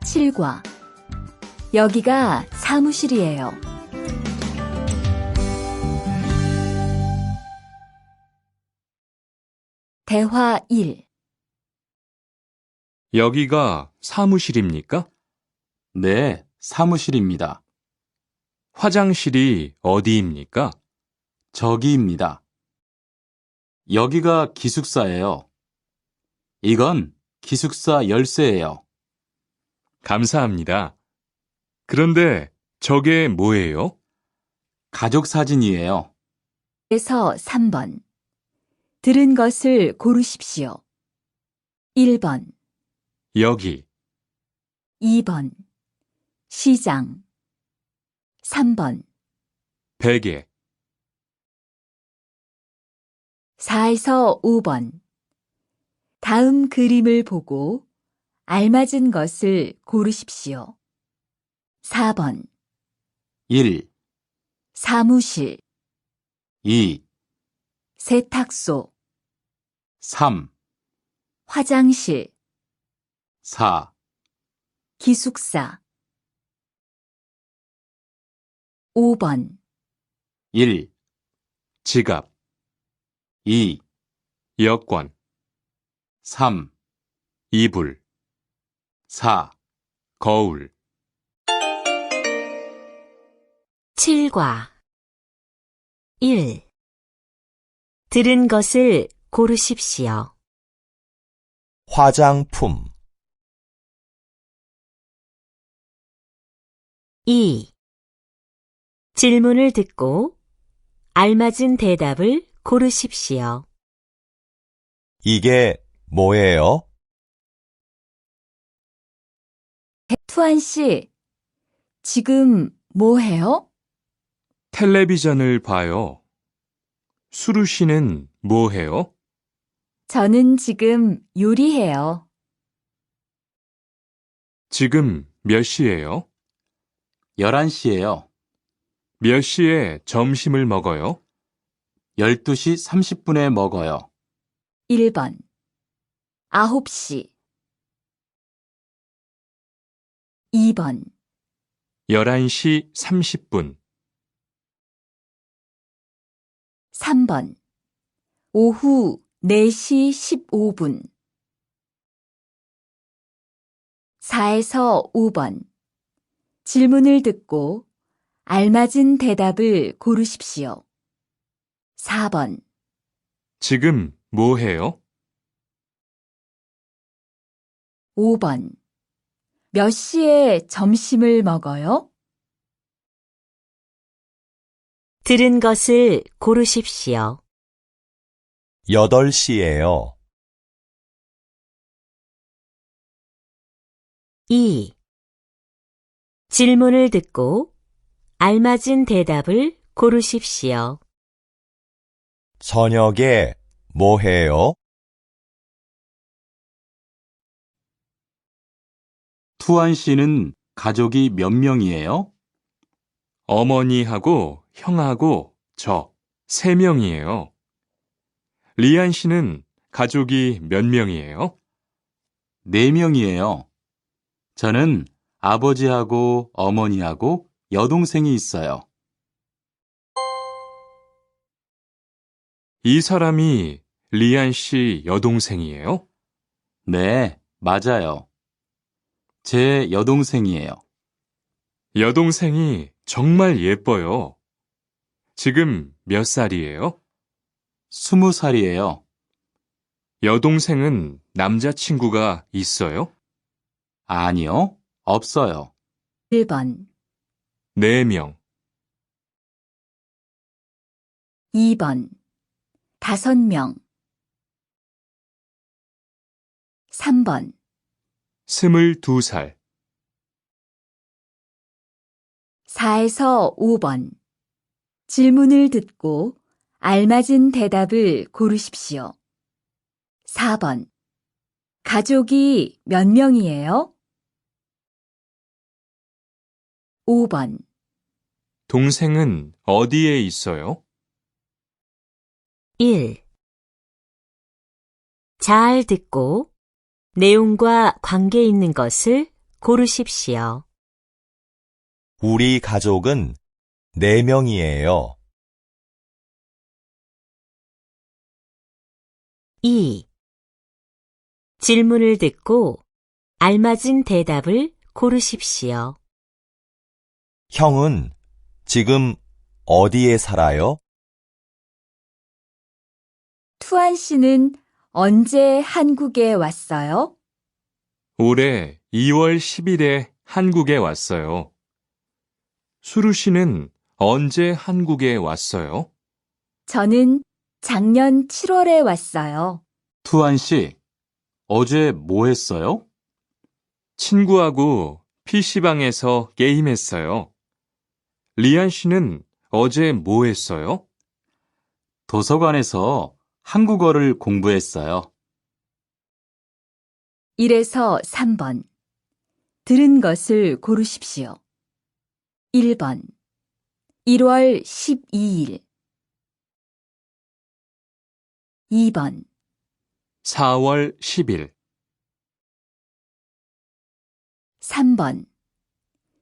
7과 여기가 사무실이에요. 대화 1. 여기가 사무실입니까? 네, 사무실입니다. 화장실이 어디입니까? 저기입니다. 여기가 기숙사예요. 이건 기숙사 열쇠예요. 감사합니다. 그런데 저게 뭐예요? 가족 사진이에요. 에서 3번. 들은 것을 고르십시오. 1번, 여기, 2번, 시장. 3번, 베개, 4에서 5번. 다음 그림을 보고 알맞은 것을 고르십시오. 4번, 1, 사무실, 2, 세탁소, 3, 화장실, 4, 기숙사. 5번, 1, 지갑, 2, 여권, 3, 이불, 4. 거울. 7과 1. 들은 것을 고르십시오. 화장품, 2. 질문을 듣고 알맞은 대답을 고르십시오. 이게 뭐예요? 투한 씨, 지금 뭐 해요? 텔레비전을 봐요. 수루 씨는 뭐 해요? 저는 지금 요리해요. 지금 몇 시예요? 11시예요. 몇 시에 점심을 먹어요? 12시 30분에 먹어요. 1번, 9시. 2번, 11시 30분, 3번, 오후 4시 15분. 4에서 5번. 질문을 듣고 알맞은 대답을 고르십시오. 4번, 지금 뭐 해요? 5번. 몇 시에 점심을 먹어요? 들은 것을 고르십시오. 8시예요. 2. 질문을 듣고 알맞은 대답을 고르십시오. 저녁에 뭐 해요? 투한 씨는 가족이 몇 명이에요? 어머니하고 형하고 저 3명이에요. 리안 씨는 가족이 몇 명이에요? 4명이에요. 저는 아버지하고 어머니하고 여동생이 있어요. 이 사람이 리안 씨 여동생이에요? 네, 맞아요. 제 여동생이에요. 여동생이 정말 예뻐요. 지금 몇 살이에요? 20살이에요. 여동생은 남자친구가 있어요? 아니요, 없어요. 1번, 4명, 2번, 5명. 3번, 22살, 4에서 5번. 질문을 듣고 알맞은 대답을 고르십시오. 4번. 가족이 몇 명이에요? 5번. 동생은 어디에 있어요? 1. 잘 듣고 내용과 관계 있는 것을 고르십시오. 우리 가족은 4명이에요. 2. 질문을 듣고 알맞은 대답을 고르십시오. 형은 지금 어디에 살아요? 투안 씨는 언제 한국에 왔어요? 올해 2월 10일에 한국에 왔어요. 수루 씨는 언제 한국에 왔어요? 저는 작년 7월에 왔어요. 투안 씨, 어제 뭐 했어요? 친구하고 PC방에서 게임했어요. 리안 씨는 어제 뭐 했어요? 도서관에서 한국어를 공부했어요. 1에서 3번. 들은 것을 고르십시오. 1번. 1월 12일. 2번. 4월 10일. 3번.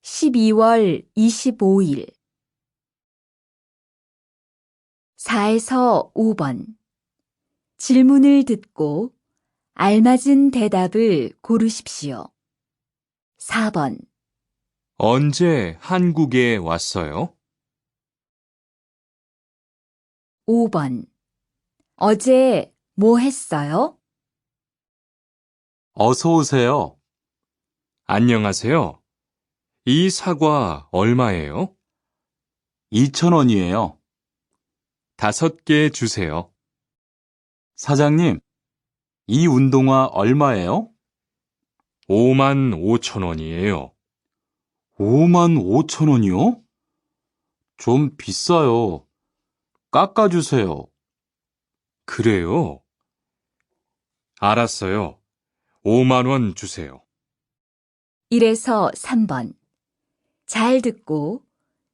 12월 25일. 4에서 5번. 질문을 듣고 알맞은 대답을 고르십시오. 4번. 언제 한국에 왔어요? 5번. 어제 뭐 했어요? 어서 오세요. 안녕하세요. 이 사과 얼마예요? 2,000원이에요. 5개 주세요. 사장님, 이 운동화 얼마예요? 5만 5천 원이에요. 5만 5천 원이요? 좀 비싸요. 깎아주세요. 그래요? 알았어요. 5만 원 주세요. 1에서 3번. 잘 듣고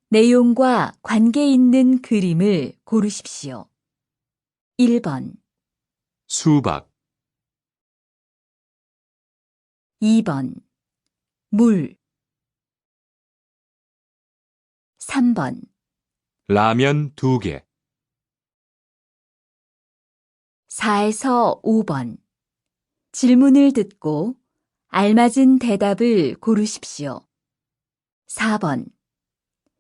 내용과 관계 있는 그림을 고르십시오. 1번, 수박, 2번, 물. 3번, 라면 2개, 4에서 5번. 질문을 듣고 알맞은 대답을 고르십시오. 4번.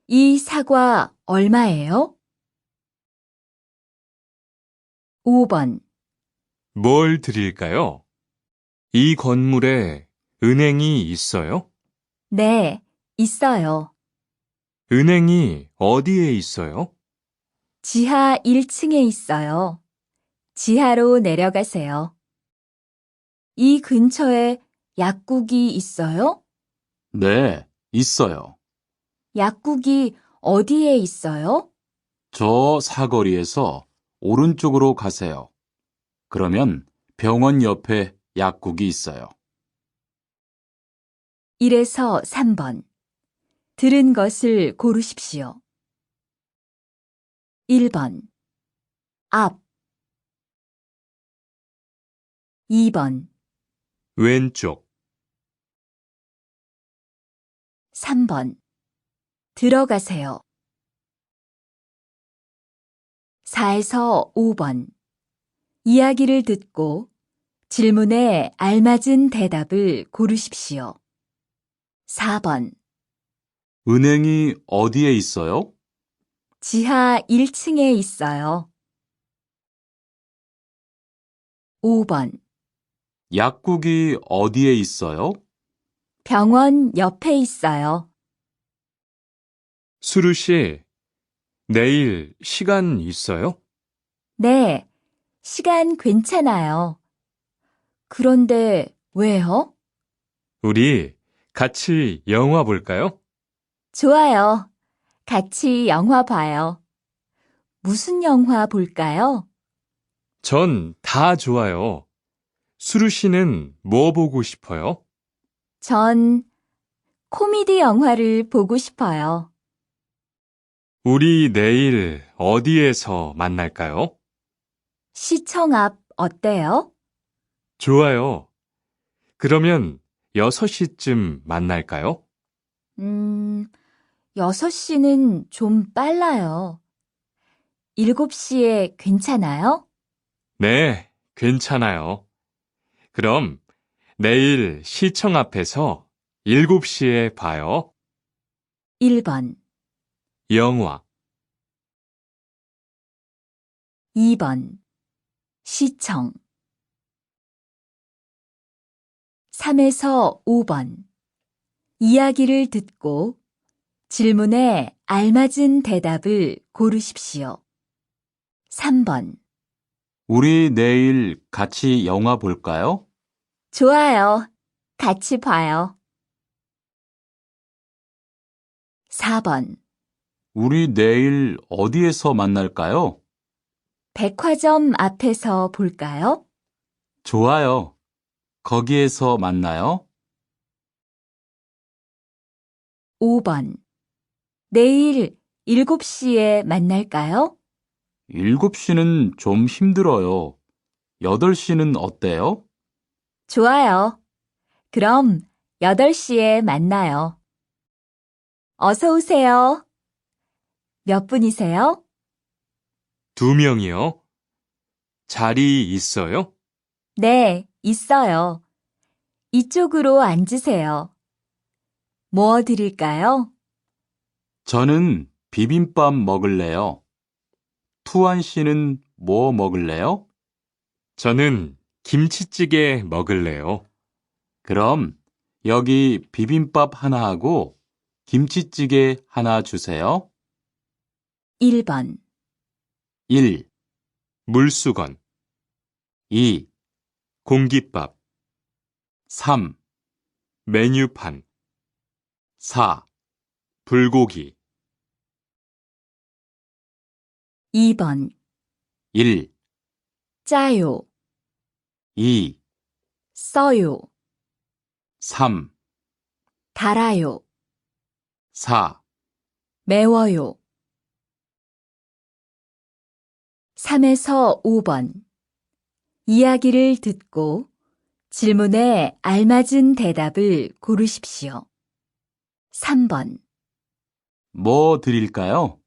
이 사과 얼마예요? 5번. 뭘 드릴까요? 이 건물에 은행이 있어요? 네, 있어요. 은행이 어디에 있어요? 지하 1층에 있어요. 지하로 내려가세요. 이 근처에 약국이 있어요? 네, 있어요. 약국이 어디에 있어요? 저 사거리에서 오른쪽으로 가세요. 그러면 병원 옆에 약국이 있어요. 1에서 3번. 들은 것을 고르십시오. 1번. 앞. 2번. 왼쪽, 3번. 들어가세요. 4에서 5번. 이야기를 듣고 질문에 알맞은 대답을 고르십시오. 4번. 은행이 어디에 있어요? 지하 1층에 있어요. 5번. 약국이 어디에 있어요? 병원 옆에 있어요. 수루 씨, 내일 시간 있어요? 네, 시간 괜찮아요. 그런데 왜요? 우리 같이 영화 볼까요? 좋아요. 같이 영화 봐요. 무슨 영화 볼까요? 전 다 좋아요. 수루 씨는 뭐 보고 싶어요? 전 코미디 영화를 보고 싶어요. 우리 내일 어디에서 만날까요? 시청 앞 어때요? 좋아요. 그러면 6시쯤 만날까요? 6시는 좀 빨라요. 7시에 괜찮아요? 네, 괜찮아요. 그럼 내일 시청 앞에서 7시에 봐요. 1번, 영화. 2번, 시청. 3에서 5번, 이야기를 듣고 질문에 알맞은 대답을 고르십시오. 3번, 우리 내일 같이 영화 볼까요? 좋아요. 같이 봐요. 4번, 우리 내일 어디에서 만날까요? 백화점 앞에서 볼까요? 좋아요. 거기에서 만나요. 5번, 내일 7시에 만날까요? 7시는 좀 힘들어요. 8시는 어때요? 좋아요. 그럼 8시에 만나요. 어서 오세요. 몇 분이세요? 2명이요. 자리 있어요? 네, 있어요. 이쪽으로 앉으세요. 뭐 드릴까요? 저는 비빔밥 먹을래요. 투안 씨는 뭐 먹을래요? 저는 김치찌개 먹을래요. 그럼 여기 비빔밥 하나 하고 김치찌개 하나 주세요. 1번, 1, 물수건, 2, 공깃밥, 3, 메뉴판, 4, 불고기. 2번, 1, 짜요, 2, 써요, 3, 달아요, 4, 매워요. 3에서 5번, 이야기를 듣고 질문에 알맞은 대답을 고르십시오. 3번, 뭐 드릴까요?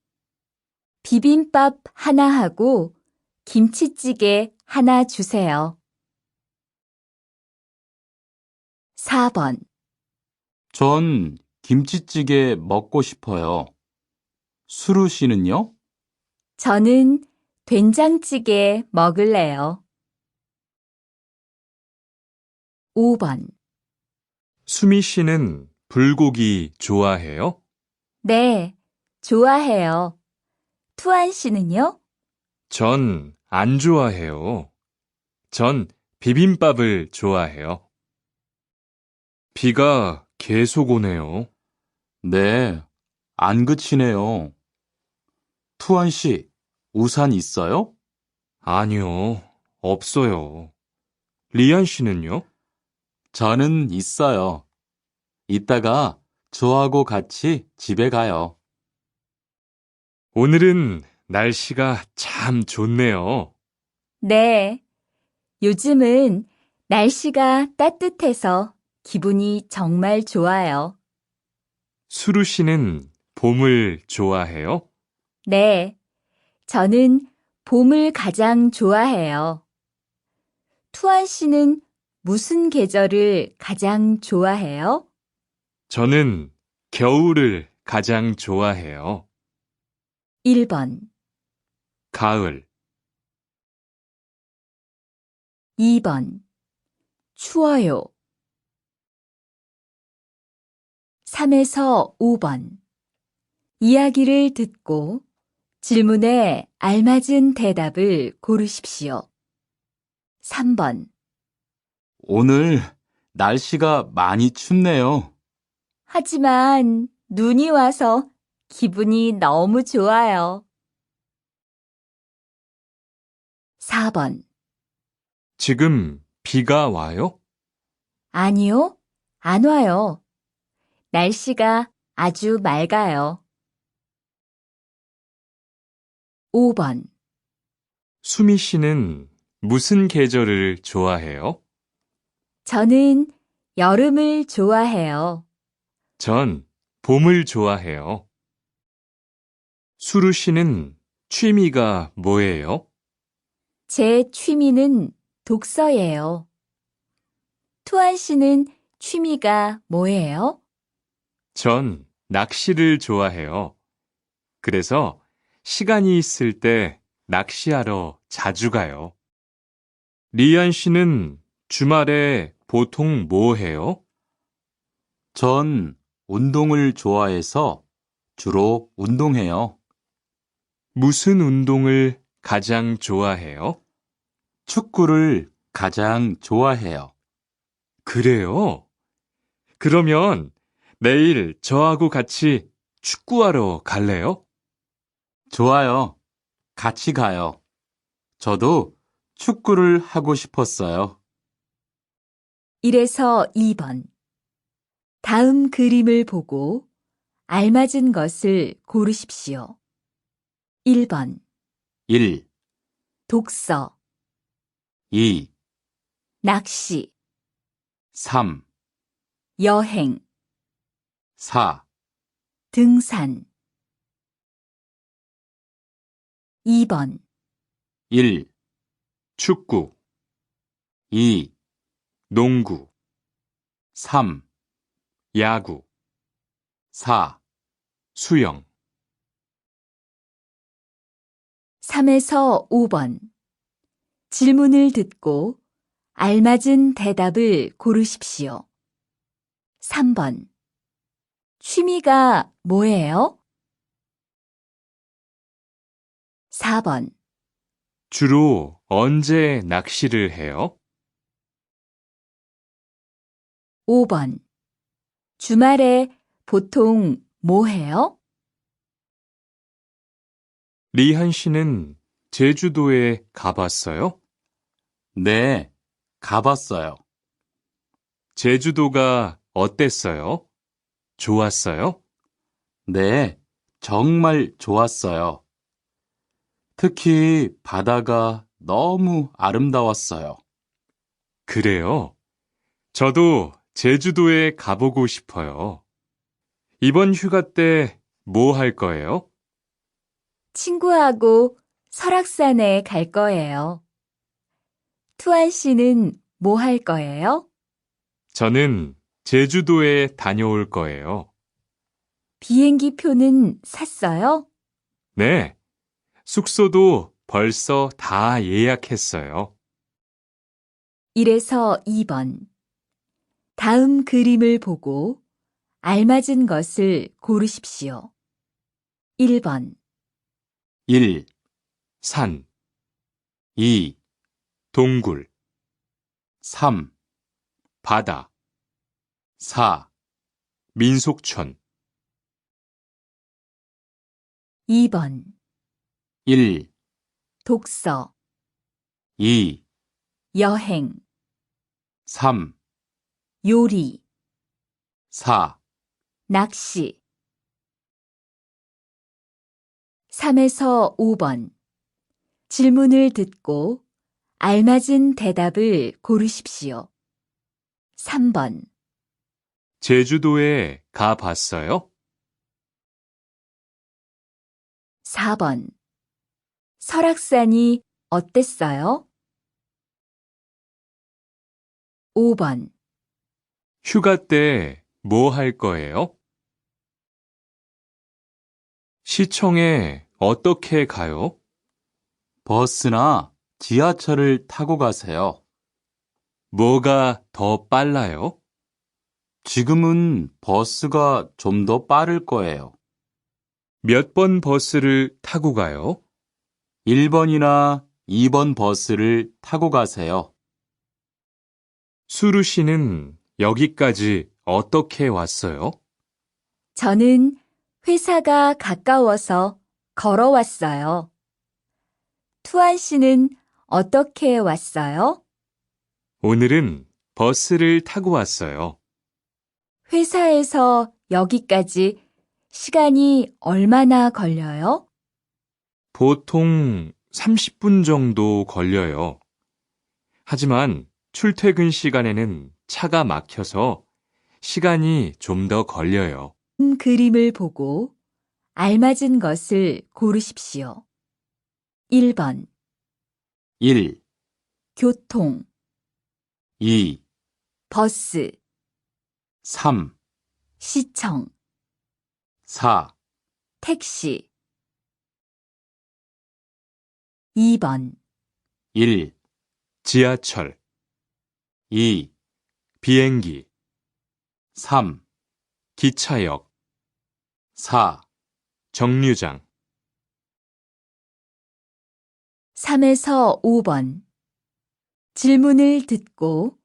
비빔밥 하나 하고 김치찌개 하나 주세요. 4번, 전 김치찌개 먹고 싶어요. 수루 씨는요? 저는 된장찌개 먹을래요. 5번, 수미 씨는 불고기 좋아해요? 네, 좋아해요. 투안 씨는요? 전 안 좋아해요. 전 비빔밥을 좋아해요. 비가 계속 오네요. 네, 안 그치네요. 투안 씨, 우산 있어요? 아니요, 없어요. 리안 씨는요? 저는 있어요. 이따가 저하고 같이 집에 가요. 오늘은 날씨가 참 좋네요. 네, 요즘은 날씨가 따뜻해서 기분이 정말 좋아요. 수루 씨는 봄을 좋아해요? 네, 저는 봄을 가장 좋아해요. 투안 씨는 무슨 계절을 가장 좋아해요? 저는 겨울을 가장 좋아해요. 1번, 가을, 2번, 추워요. 3에서 5번, 이야기를 듣고 질문에 알맞은 대답을 고르십시오. 3번, 오늘 날씨가 많이 춥네요. 하지만 눈이 와서 기분이 너무 좋아요. 4번, 지금 비가 와요? 아니요, 안 와요. 날씨가 아주 맑아요. 5번, 수미 씨는 무슨 계절을 좋아해요? 저는 여름을 좋아해요. 전 봄을 좋아해요. 수루 씨는 취미가 뭐예요? 제 취미는 독서예요. 투안 씨는 취미가 뭐예요? 전 낚시를 좋아해요. 그래서 시간이 있을 때 낚시하러 자주 가요. 리안 씨는 주말에 보통 뭐 해요? 전 운동을 좋아해서 주로 운동해요. 무슨 운동을 가장 좋아해요? 축구를 가장 좋아해요. 그래요? 그러면 내일 저하고 같이 축구하러 갈래요? 좋아요. 같이 가요. 저도 축구를 하고 싶었어요. 1에서 2번. 다음 그림을 보고 알맞은 것을 고르십시오. 1번. 1, 독서, 2, 낚시, 3, 여행, 4, 등산. 2번. 1, 축구, 2, 농구, 3, 야구, 4, 수영. 3에서 5번. 질문을 듣고 알맞은 대답을 고르십시오. 3번. 취미가 뭐예요? 4번. 주로 언제 낚시를 해요? 5번. 주말에 보통 뭐 해요? 리한 씨는 제주도에 가봤어요? 네, 가봤어요. 제주도가 어땠어요? 좋았어요? 네, 정말 좋았어요. 특히 바다가 너무 아름다웠어요. 그래요? 저도 제주도에 가보고 싶어요. 이번 휴가 때 뭐 할 거예요? 친구하고 설악산에 갈 거예요. 투안 씨는 뭐 할 거예요? 저는 제주도에 다녀올 거예요. 비행기 표는 샀어요? 네, 숙소도 벌써 다 예약했어요. 1에서 2번. 다음 그림을 보고 알맞은 것을 고르십시오. 1번. 1, 산, 2, 동굴, 3, 바다, 4, 민속촌. 2번. 1, 독서, 2, 여행, 3, 요리, 4, 낚시. 3에서 5번. 질문을 듣고 알맞은 대답을 고르십시오. 3번. 제주도에 가봤어요? 4번. 설악산이 어땠어요? 5번. 휴가 때 뭐 할 거예요? 시청에 어떻게 가요? 버스나 지하철을 타고 가세요. 뭐가 더 빨라요? 지금은 버스가 좀 더 빠를 거예요. 몇 번 버스를 타고 가요? 1번이나 2번 버스를 타고 가세요. 수루 씨는 여기까지 어떻게 왔어요? 저는 회사가 가까워서 걸어왔어요. 투안 씨는 어떻게 왔어요? 오늘은 버스를 타고 왔어요. 회사에서 여기까지 시간이 얼마나 걸려요? 보통 30분 정도 걸려요. 하지만 출퇴근 시간에는 차가 막혀서 시간이 좀 더 걸려요. 그림을 보고 알맞은 것을 고르십시오. 1번 1, 교통, 2, 버스, 3, 시청, 4, 택시. 2번 1, 지하철, 2, 비행기, 3, 기차역, 4, 정류장. 3에서 5번 질문을 듣고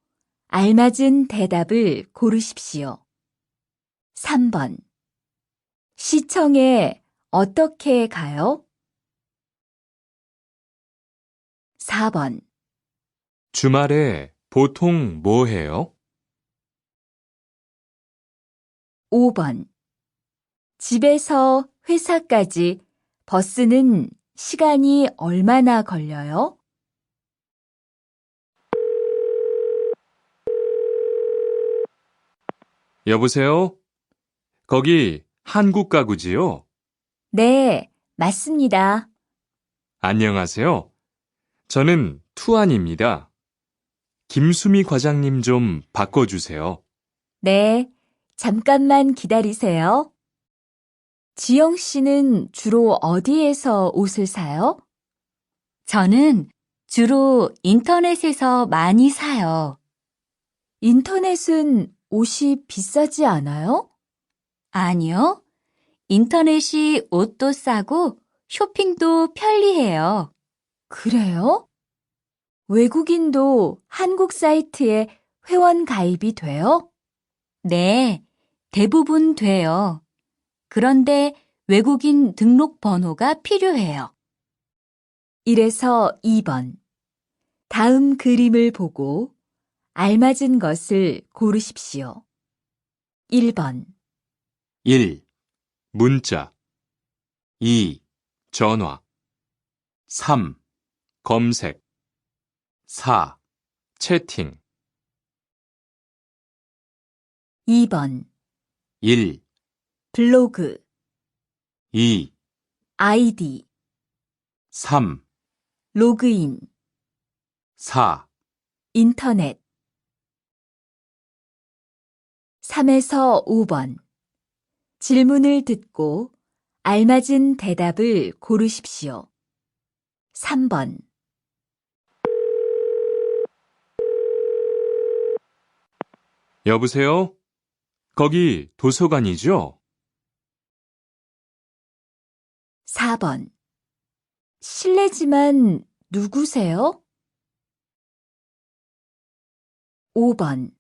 알맞은 대답을 고르십시오. 3번 시청에 어떻게 가요? 4번 주말에 보통 뭐 해요? 5번 집에서 회사까지 버스는 시간이 얼마나 걸려요? 여보세요? 거기 한국 가구지요? 네, 맞습니다. 안녕하세요. 저는 투안입니다. 김수미 과장님 좀 바꿔주세요. 네, 잠깐만 기다리세요. 지영 씨는 주로 어디에서 옷을 사요? 저는 주로 인터넷에서 많이 사요. 인터넷은 옷이 비싸지 않아요? 아니요. 인터넷이 옷도 싸고 쇼핑도 편리해요. 그래요? 외국인도 한국 사이트에 회원 가입이 돼요? 네, 대부분 돼요. 그런데 외국인 등록 번호가 필요해요. 1에서 2번. 다음 그림을 보고 알맞은 것을 고르십시오. 1번, 1, 문자, 2, 전화, 3, 검색, 4, 채팅, 2번, 1, 블로그, 2, 아이디, 3, 로그인, 4, 인터넷. 3에서 5번. 질문을 듣고 알맞은 대답을 고르십시오. 3번, 여보세요? 거기 도서관이죠? 4번. 실례지만 누구세요? 5번.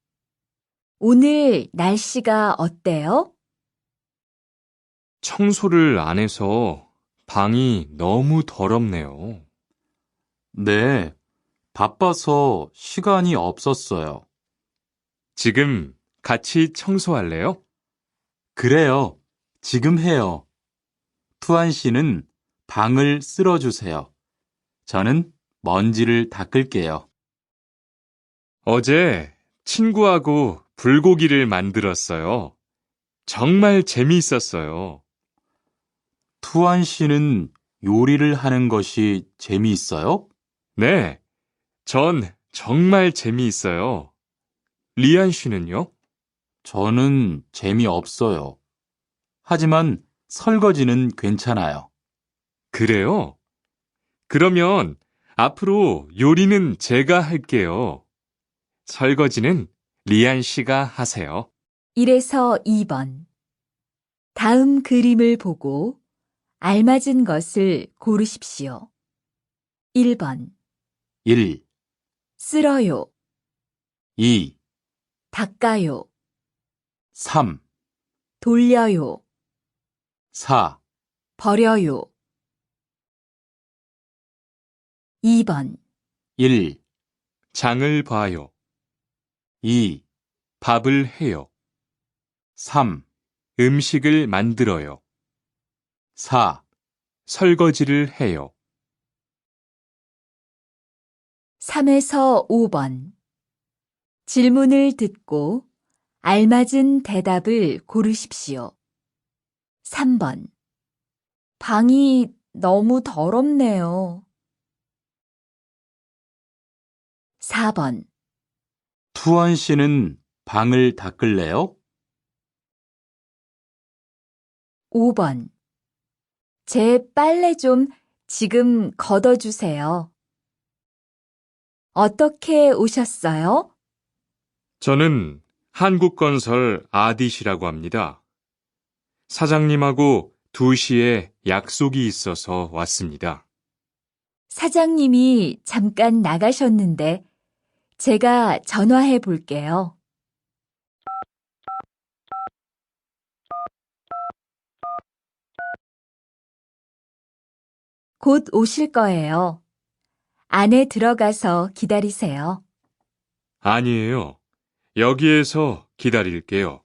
오늘 날씨가 어때요? 청소를 안 해서 방이 너무 더럽네요. 네, 바빠서 시간이 없었어요. 지금 같이 청소할래요? 그래요, 지금 해요. 투안 씨는 방을 쓸어주세요. 저는 먼지를 닦을게요. 어제 친구하고 불고기를 만들었어요. 정말 재미있었어요. 투안 씨는 요리를 하는 것이 재미있어요? 네, 전 정말 재미있어요. 리안 씨는요? 저는 재미없어요. 하지만 설거지는 괜찮아요. 그래요? 그러면 앞으로 요리는 제가 할게요. 설거지는 리안 씨가 하세요. 1에서 2번. 다음 그림을 보고 알맞은 것을 고르십시오. 1번, 1, 쓸어요, 2, 닦아요, 3, 돌려요, 4, 버려요. 2번, 1, 장을 봐요. 2, 밥을 해요. 3, 음식을 만들어요. 4, 설거지를 해요. 3에서 5번. 질문을 듣고 알맞은 대답을 고르십시오. 3번. 방이 너무 더럽네요. 4번. 투한 씨는 방을 닦을래요? 5번. 제 빨래 좀 지금 걷어주세요. 어떻게 오셨어요? 저는 한국건설 아디시라고 합니다. 사장님하고 2시에 약속이 있어서 왔습니다. 사장님이 잠깐 나가셨는데 제가 전화해 볼게요. 곧 오실 거예요. 안에 들어가서 기다리세요. 아니에요. 여기에서 기다릴게요.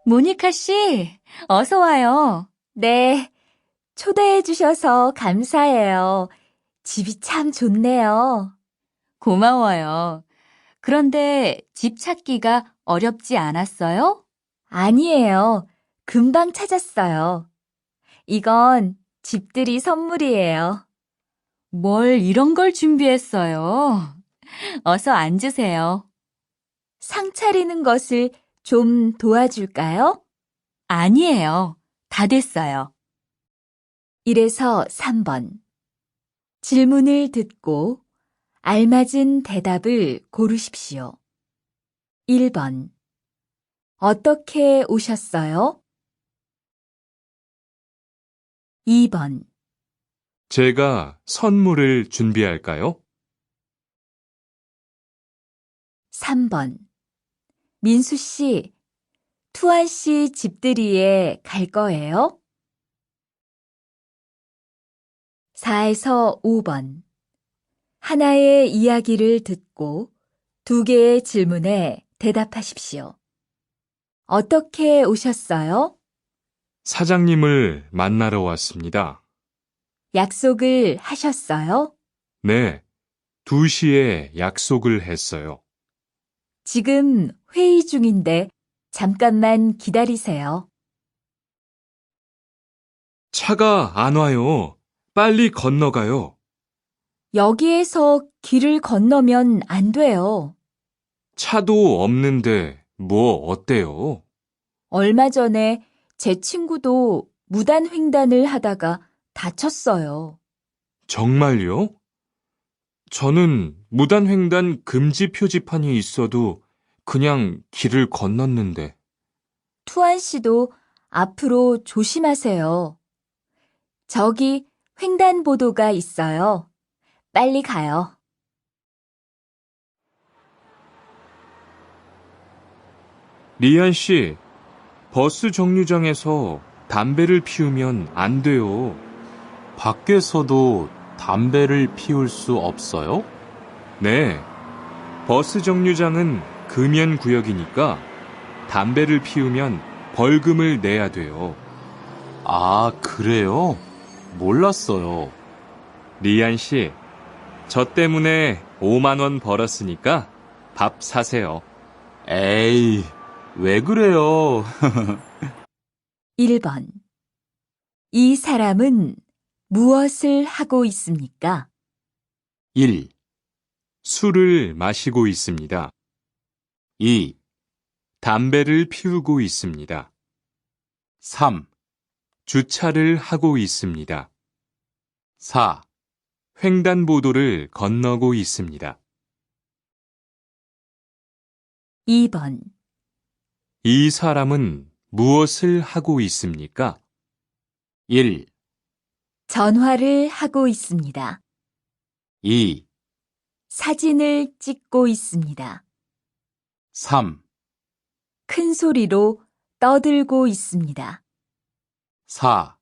모니카 씨, 어서 와요. 네, 초대해 주셔서 감사해요. 집이 참 좋네요. 고마워요. 그런데 집 찾기가 어렵지 않았어요? 아니에요. 금방 찾았어요. 이건 집들이 선물이에요. 뭘 이런 걸 준비했어요? 어서 앉으세요. 상 차리는 것을 좀 도와줄까요? 아니에요. 다 됐어요. 이래서 3번. 질문을 듣고 알맞은 대답을 고르십시오. 1번. 어떻게 오셨어요? 2번. 제가 선물을 준비할까요? 3번. 민수 씨, 투한 씨 집들이에 갈 거예요? 4에서 5번. 하나의 이야기를 듣고 2개의 질문에 대답하십시오. 어떻게 오셨어요? 사장님을 만나러 왔습니다. 약속을 하셨어요? 네, 2시에 약속을 했어요. 지금 회의 중인데 잠깐만 기다리세요. 차가 안 와요. 빨리 건너가요. 여기에서 길을 건너면 안 돼요. 차도 없는데 뭐 어때요? 얼마 전에 제 친구도 무단횡단을 하다가 다쳤어요. 정말요? 저는 무단횡단 금지 표지판이 있어도 그냥 길을 건넜는데. 투안 씨도 앞으로 조심하세요. 저기 횡단보도가 있어요. 빨리 가요. 리안 씨, 버스 정류장에서 담배를 피우면 안 돼요. 밖에서도 담배를 피울 수 없어요? 네, 버스 정류장은 금연 구역이니까 담배를 피우면 벌금을 내야 돼요. 아, 그래요? 몰랐어요. 리안 씨, 저 때문에 5만 원 벌었으니까 밥 사세요. 에이, 왜 그래요? 1번. 이 사람은 무엇을 하고 있습니까? 1, 술을 마시고 있습니다. 2, 담배를 피우고 있습니다. 3, 주차를 하고 있습니다. 4. 횡단보도를 건너고 있습니다. 2번. 이 사람은 무엇을 하고 있습니까? 1, 전화를 하고 있습니다. 2, 사진을 찍고 있습니다. 3, 큰 소리로 떠들고 있습니다. 4.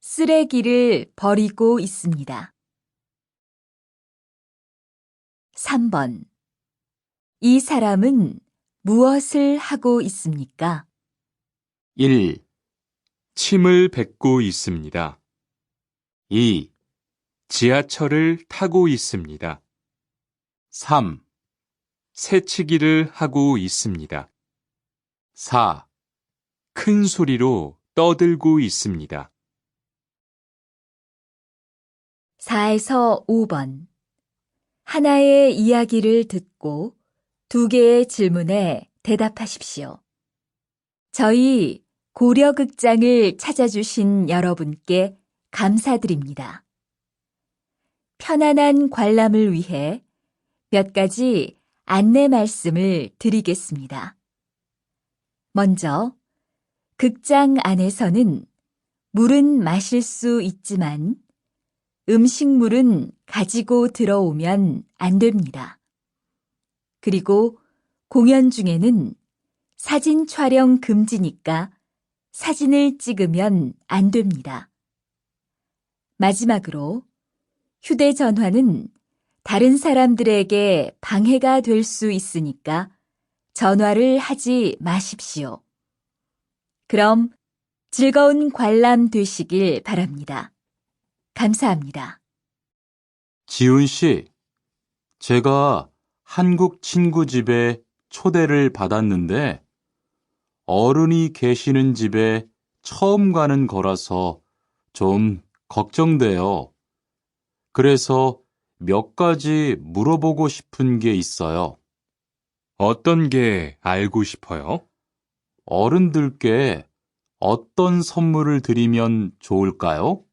쓰레기를 버리고 있습니다. 3번. 이 사람은 무엇을 하고 있습니까? 1, 침을 뱉고 있습니다. 2, 지하철을 타고 있습니다. 3, 새치기를 하고 있습니다. 4, 큰 소리로 떠들고 있습니다. 4에서 5번. 하나의 이야기를 듣고 2개의 질문에 대답하십시오. 저희 고려극장을 찾아주신 여러분께 감사드립니다. 편안한 관람을 위해 몇 가지 안내 말씀을 드리겠습니다. 먼저, 극장 안에서는 물은 마실 수 있지만 음식물은 가지고 들어오면 안 됩니다. 그리고 공연 중에는 사진 촬영 금지니까 사진을 찍으면 안 됩니다. 마지막으로 휴대전화는 다른 사람들에게 방해가 될 수 있으니까 전화를 하지 마십시오. 그럼 즐거운 관람 되시길 바랍니다. 감사합니다. 지훈 씨, 제가 한국 친구 집에 초대를 받았는데 어른이 계시는 집에 처음 가는 거라서 좀 걱정돼요. 그래서 몇 가지 물어보고 싶은 게 있어요. 어떤 게 알고 싶어요? 어른들께 어떤 선물을 드리면 좋을까요?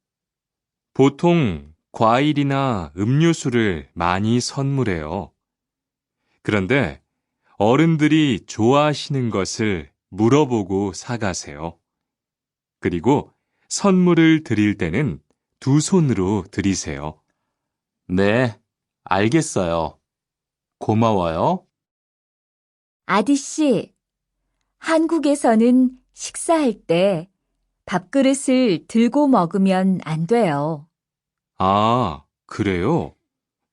보통 과일이나 음료수를 많이 선물해요. 그런데 어른들이 좋아하시는 것을 물어보고 사가세요. 그리고 선물을 드릴 때는 2손으로 드리세요. 네, 알겠어요. 고마워요. 아디씨, 한국에서는 식사할 때 밥그릇을 들고 먹으면 안 돼요. 아, 그래요?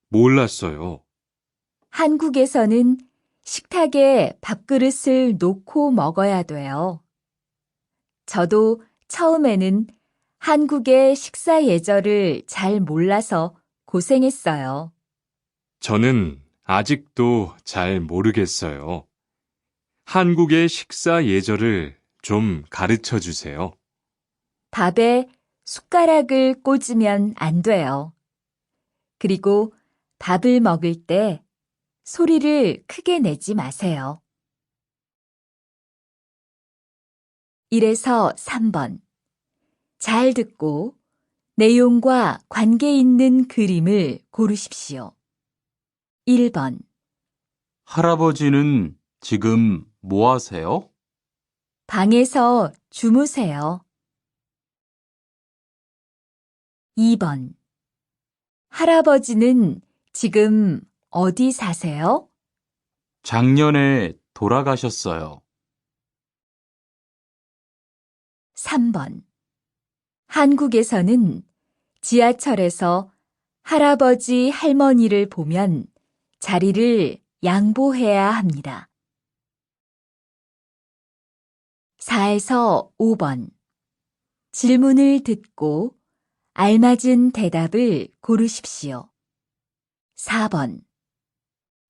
몰랐어요. 한국에서는 식탁에 밥그릇을 놓고 먹어야 돼요. 저도 처음에는 한국의 식사 예절을 잘 몰라서 고생했어요. 저는 아직도 잘 모르겠어요. 한국의 식사 예절을 좀 가르쳐 주세요. 밥에 숟가락을 꽂으면 안 돼요. 그리고 밥을 먹을 때 소리를 크게 내지 마세요. 1에서 3번. 잘 듣고 내용과 관계 있는 그림을 고르십시오. 1번. 할아버지는 지금 뭐 하세요? 방에서 주무세요. 2번. 할아버지는 지금 어디 사세요? 작년에 돌아가셨어요. 3번. 한국에서는 지하철에서 할아버지, 할머니를 보면 자리를 양보해야 합니다. 4에서 5번. 질문을 듣고 알맞은 대답을 고르십시오. 4번.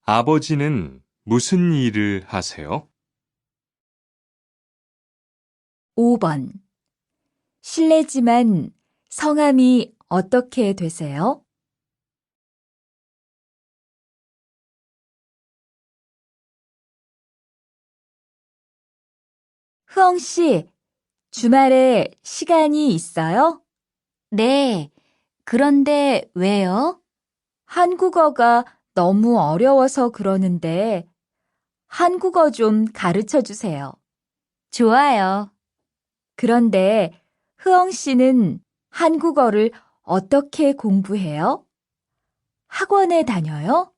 아버지는 무슨 일을 하세요? 5번. 실례지만 성함이 어떻게 되세요? 흐엉 씨, 주말에 시간이 있어요? 네. 그런데 왜요? 한국어가 너무 어려워서 그러는데 한국어 좀 가르쳐 주세요. 좋아요. 그런데 흐엉 씨는 한국어를 어떻게 공부해요? 학원에 다녀요?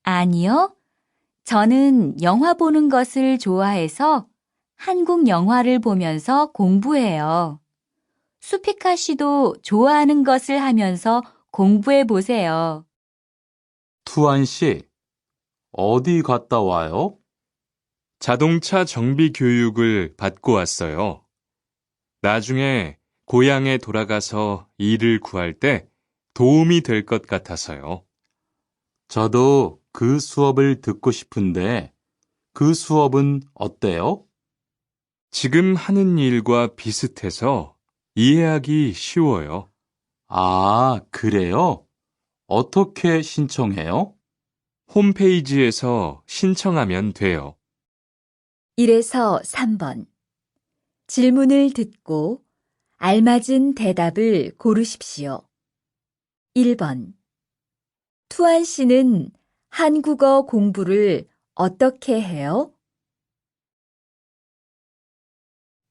아니요. 저는 영화 보는 것을 좋아해서 한국 영화를 보면서 공부해요. 수피카 씨도 좋아하는 것을 하면서 공부해 보세요. 투안 씨, 어디 갔다 와요? 자동차 정비 교육을 받고 왔어요. 나중에 고향에 돌아가서 일을 구할 때 도움이 될 것 같아서요. 저도 그 수업을 듣고 싶은데 그 수업은 어때요? 지금 하는 일과 비슷해서 이해하기 쉬워요. 아, 그래요? 어떻게 신청해요? 홈페이지에서 신청하면 돼요. 1에서 3번. 질문을 듣고 알맞은 대답을 고르십시오. 1번. 투안 씨는 한국어 공부를 어떻게 해요?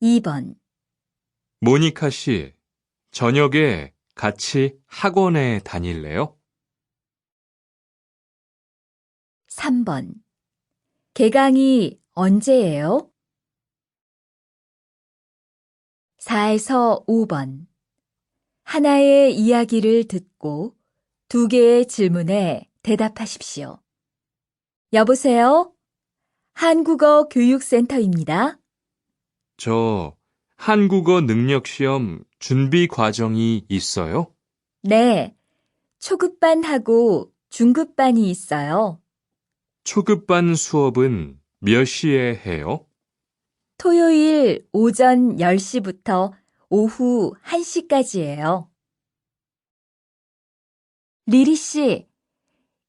2번. 모니카 씨, 저녁에 같이 학원에 다닐래요? 3번. 개강이 언제예요? 4에서 5번. 하나의 이야기를 듣고 2개의 질문에 대답하십시오. 여보세요? 한국어 교육센터입니다. 저 한국어 능력 시험 준비 과정이 있어요? 네, 초급반하고 중급반이 있어요. 초급반 수업은 몇 시에 해요? 토요일 오전 10시부터 오후 1시까지예요. 리리 씨,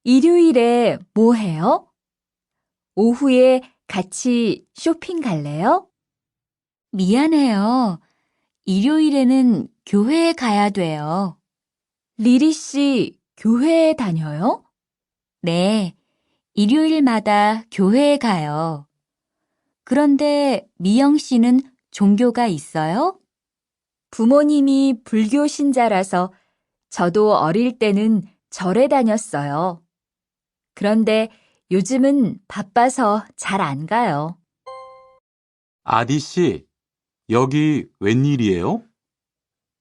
일요일에 뭐 해요? 오후에 같이 쇼핑 갈래요? 미안해요. 일요일에는 교회에 가야 돼요. 리리 씨, 교회에 다녀요? 네, 일요일마다 교회에 가요. 그런데 미영 씨는 종교가 있어요? 부모님이 불교 신자라서 저도 어릴 때는 절에 다녔어요. 그런데 요즘은 바빠서 잘 안 가요. 아디 씨, 여기 웬일이에요?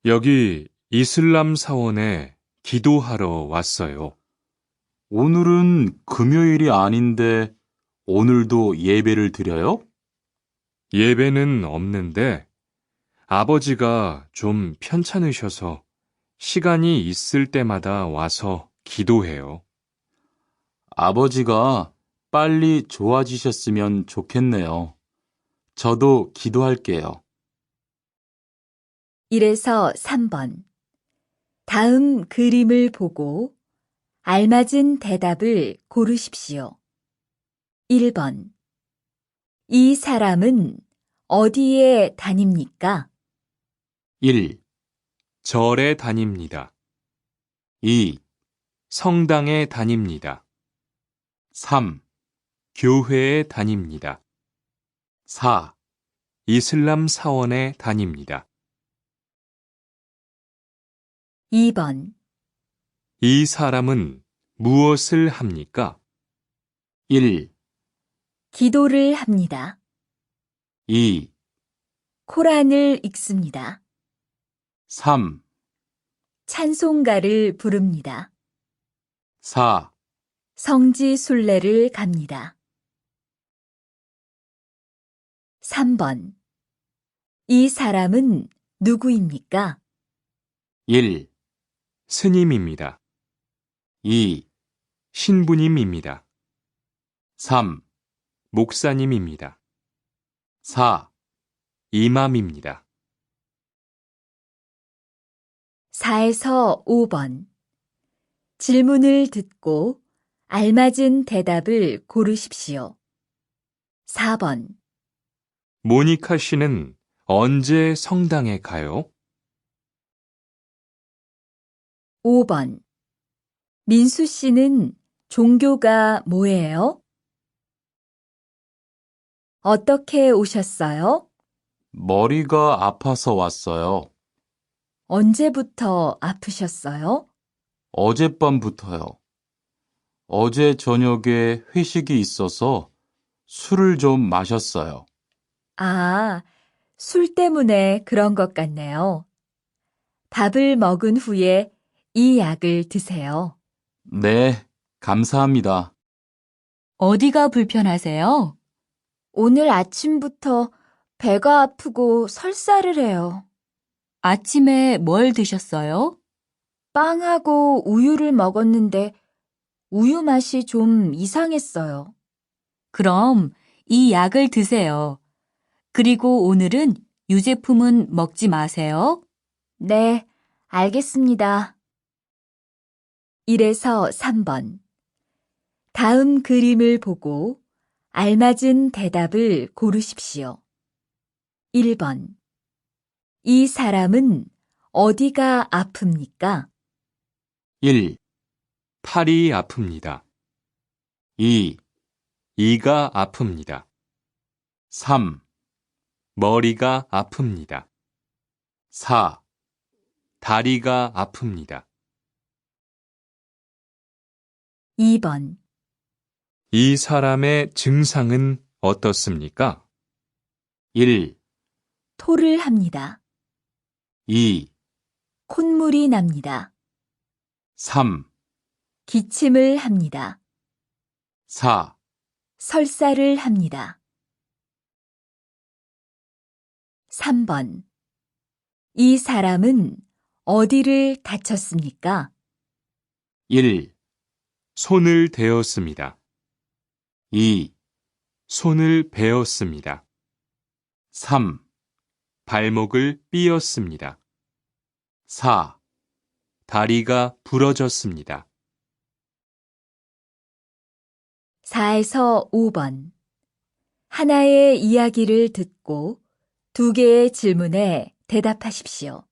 여기 이슬람 사원에 기도하러 왔어요. 오늘은 금요일이 아닌데 오늘도 예배를 드려요? 예배는 없는데 아버지가 좀 편찮으셔서 시간이 있을 때마다 와서 기도해요. 아버지가 빨리 좋아지셨으면 좋겠네요. 저도 기도할게요. 1에서 3번. 다음 그림을 보고 알맞은 대답을 고르십시오. 1번. 이 사람은 어디에 다닙니까? 1, 절에 다닙니다. 2, 성당에 다닙니다. 3, 교회에 다닙니다. 4, 이슬람 사원에 다닙니다. 2번. 이 사람은 무엇을 합니까? 1, 기도를 합니다. 2, 코란을 읽습니다. 3, 찬송가를 부릅니다. 4, 성지 순례를 갑니다. 3번. 이 사람은 누구입니까? 1, 스님입니다. 2, 신부님입니다. 3, 목사님입니다. 4, 이맘입니다. 4에서 5번. 질문을 듣고 알맞은 대답을 고르십시오. 4번. 모니카 씨는 언제 성당에 가요? 5번. 민수 씨는 종교가 뭐예요? 어떻게 오셨어요? 머리가 아파서 왔어요. 언제부터 아프셨어요? 어젯밤부터요. 어제 저녁에 회식이 있어서 술을 좀 마셨어요. 아, 술 때문에 그런 것 같네요. 밥을 먹은 후에 이 약을 드세요. 네, 감사합니다. 어디가 불편하세요? 오늘 아침부터 배가 아프고 설사를 해요. 아침에 뭘 드셨어요? 빵하고 우유를 먹었는데 우유 맛이 좀 이상했어요. 그럼 이 약을 드세요. 그리고 오늘은 유제품은 먹지 마세요. 네, 알겠습니다. 1에서 3번. 다음 그림을 보고 알맞은 대답을 고르십시오. 1번. 이 사람은 어디가 아픕니까? 1, 팔이 아픕니다. 2, 이가 아픕니다. 3, 머리가 아픕니다. 4, 다리가 아픕니다. 2번. 이 사람의 증상은 어떻습니까? 1, 토를 합니다. 2, 콧물이 납니다. 3, 기침을 합니다. 4, 설사를 합니다. 3번. 이 사람은 어디를 다쳤습니까? 1, 손을 대었습니다. 2, 손을 베었습니다. 3, 발목을 삐었습니다. 4, 다리가 부러졌습니다. 4에서 5번. 하나의 이야기를 듣고 2개의 질문에 대답하십시오.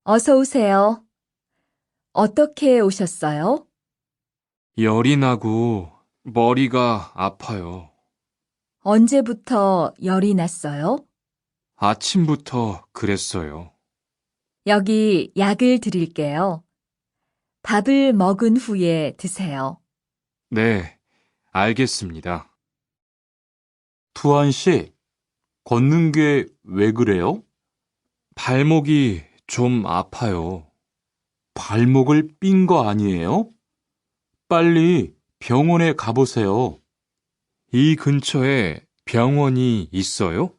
어서 오세요. 어떻게 오셨어요? 열이 나고 머리가 아파요. 언제부터 열이 났어요? 아침부터 그랬어요. 여기 약을 드릴게요. 밥을 먹은 후에 드세요. 네, 알겠습니다. 투안 씨, 걷는 게 왜 그래요? 발목이 좀 아파요. 발목을 삔 거 아니에요? 빨리 병원에 가보세요. 이 근처에 병원이 있어요?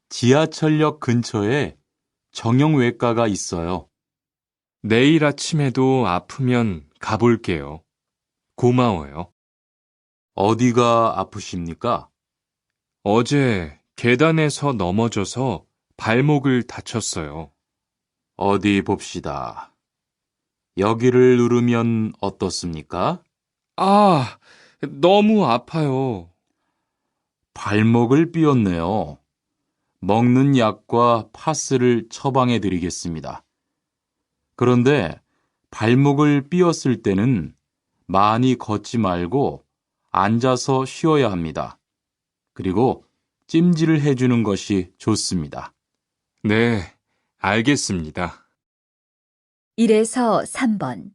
지하철역 근처에 정형외과가 있어요. 내일 아침에도 아프면 가볼게요. 고마워요. 어디가 아프십니까? 어제 계단에서 넘어져서 발목을 다쳤어요. 어디 봅시다. 여기를 누르면 어떻습니까? 아, 너무 아파요. 발목을 삐었네요. 먹는 약과 파스를 처방해 드리겠습니다. 그런데 발목을 삐었을 때는 많이 걷지 말고 앉아서 쉬어야 합니다. 그리고 찜질을 해주는 것이 좋습니다. 네, 알겠습니다. 1에서 3번.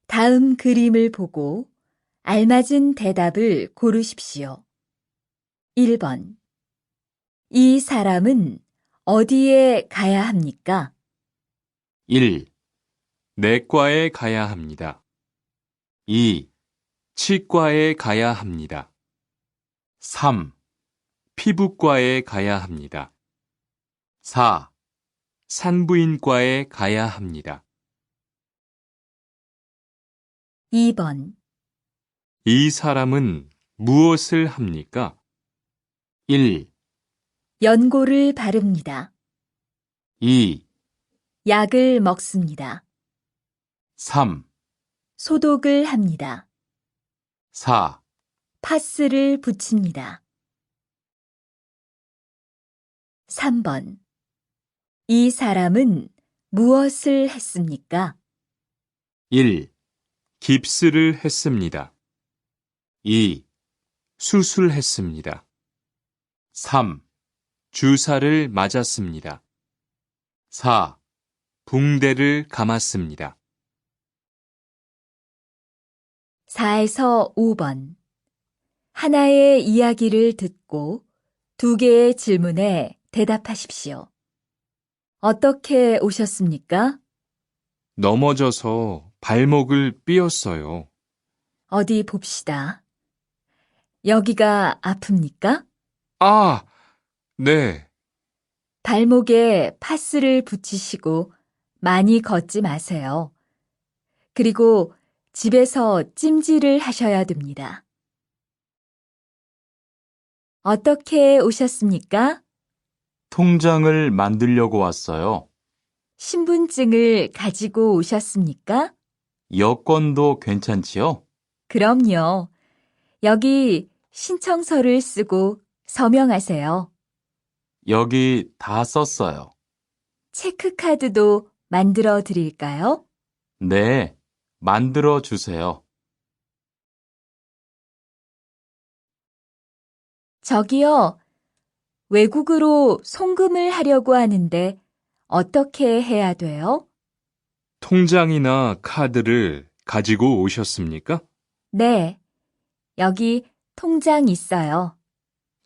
다음 그림을 보고 알맞은 대답을 고르십시오. 1번. 이 사람은 어디에 가야 합니까? 1, 내과에 가야 합니다. 2, 치과에 가야 합니다. 3, 피부과에 가야 합니다. 4, 산부인과에 가야 합니다. 2번. 이 사람은 무엇을 합니까? 1, 연고를 바릅니다. 2, 약을 먹습니다. 3, 소독을 합니다. 4, 파스를 붙입니다. 3번. 이 사람은 무엇을 했습니까? 1, 깁스를 했습니다. 2, 수술했습니다. 3, 주사를 맞았습니다. 4, 붕대를 감았습니다. 4에서 5번. 하나의 이야기를 듣고 2개의 질문에 대답하십시오. 어떻게 오셨습니까? 넘어져서 발목을 삐었어요. 어디 봅시다. 여기가 아픕니까? 아, 네. 발목에 파스를 붙이시고 많이 걷지 마세요. 그리고 집에서 찜질을 하셔야 됩니다. 어떻게 오셨습니까? 통장을 만들려고 왔어요. 신분증을 가지고 오셨습니까? 여권도 괜찮지요? 그럼요. 여기 신청서를 쓰고 서명하세요. 여기 다 썼어요. 체크카드도 만들어 드릴까요? 네, 만들어 주세요. 저기요, 외국으로 송금을 하려고 하는데 어떻게 해야 돼요? 통장이나 카드를 가지고 오셨습니까? 네, 여기 통장 있어요.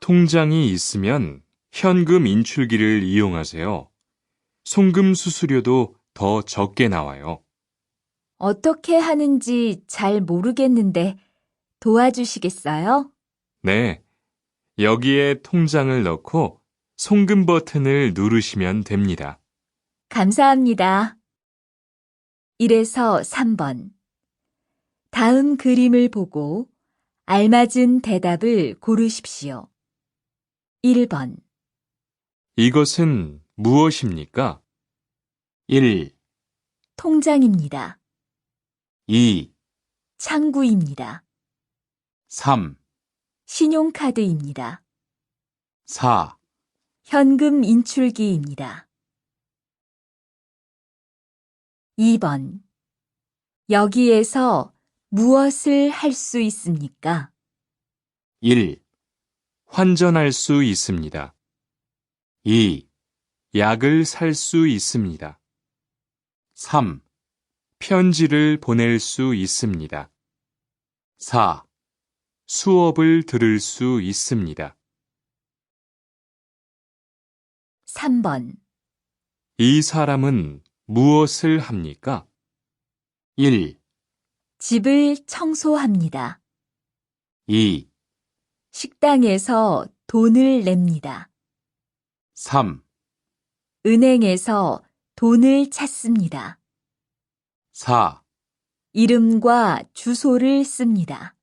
통장이 있으면 현금 인출기를 이용하세요. 송금 수수료도 더 적게 나와요. 어떻게 하는지 잘 모르겠는데 도와주시겠어요? 네, 여기에 통장을 넣고 송금 버튼을 누르시면 됩니다. 감사합니다. 1에서 3번. 다음 그림을 보고 알맞은 대답을 고르십시오. 1번. 이것은 무엇입니까? 1, 통장입니다. 2, 창구입니다. 3, 신용카드입니다. 4, 현금 인출기입니다. 2번. 여기에서 무엇을 할 수 있습니까? 1, 환전할 수 있습니다. 2, 약을 살 수 있습니다. 3, 편지를 보낼 수 있습니다. 4, 수업을 들을 수 있습니다. 3번. 이 사람은 무엇을 합니까? 1, 집을 청소합니다. 2, 식당에서 돈을 냅니다. 3, 은행에서 돈을 찾습니다. 4, 이름과 주소를 씁니다.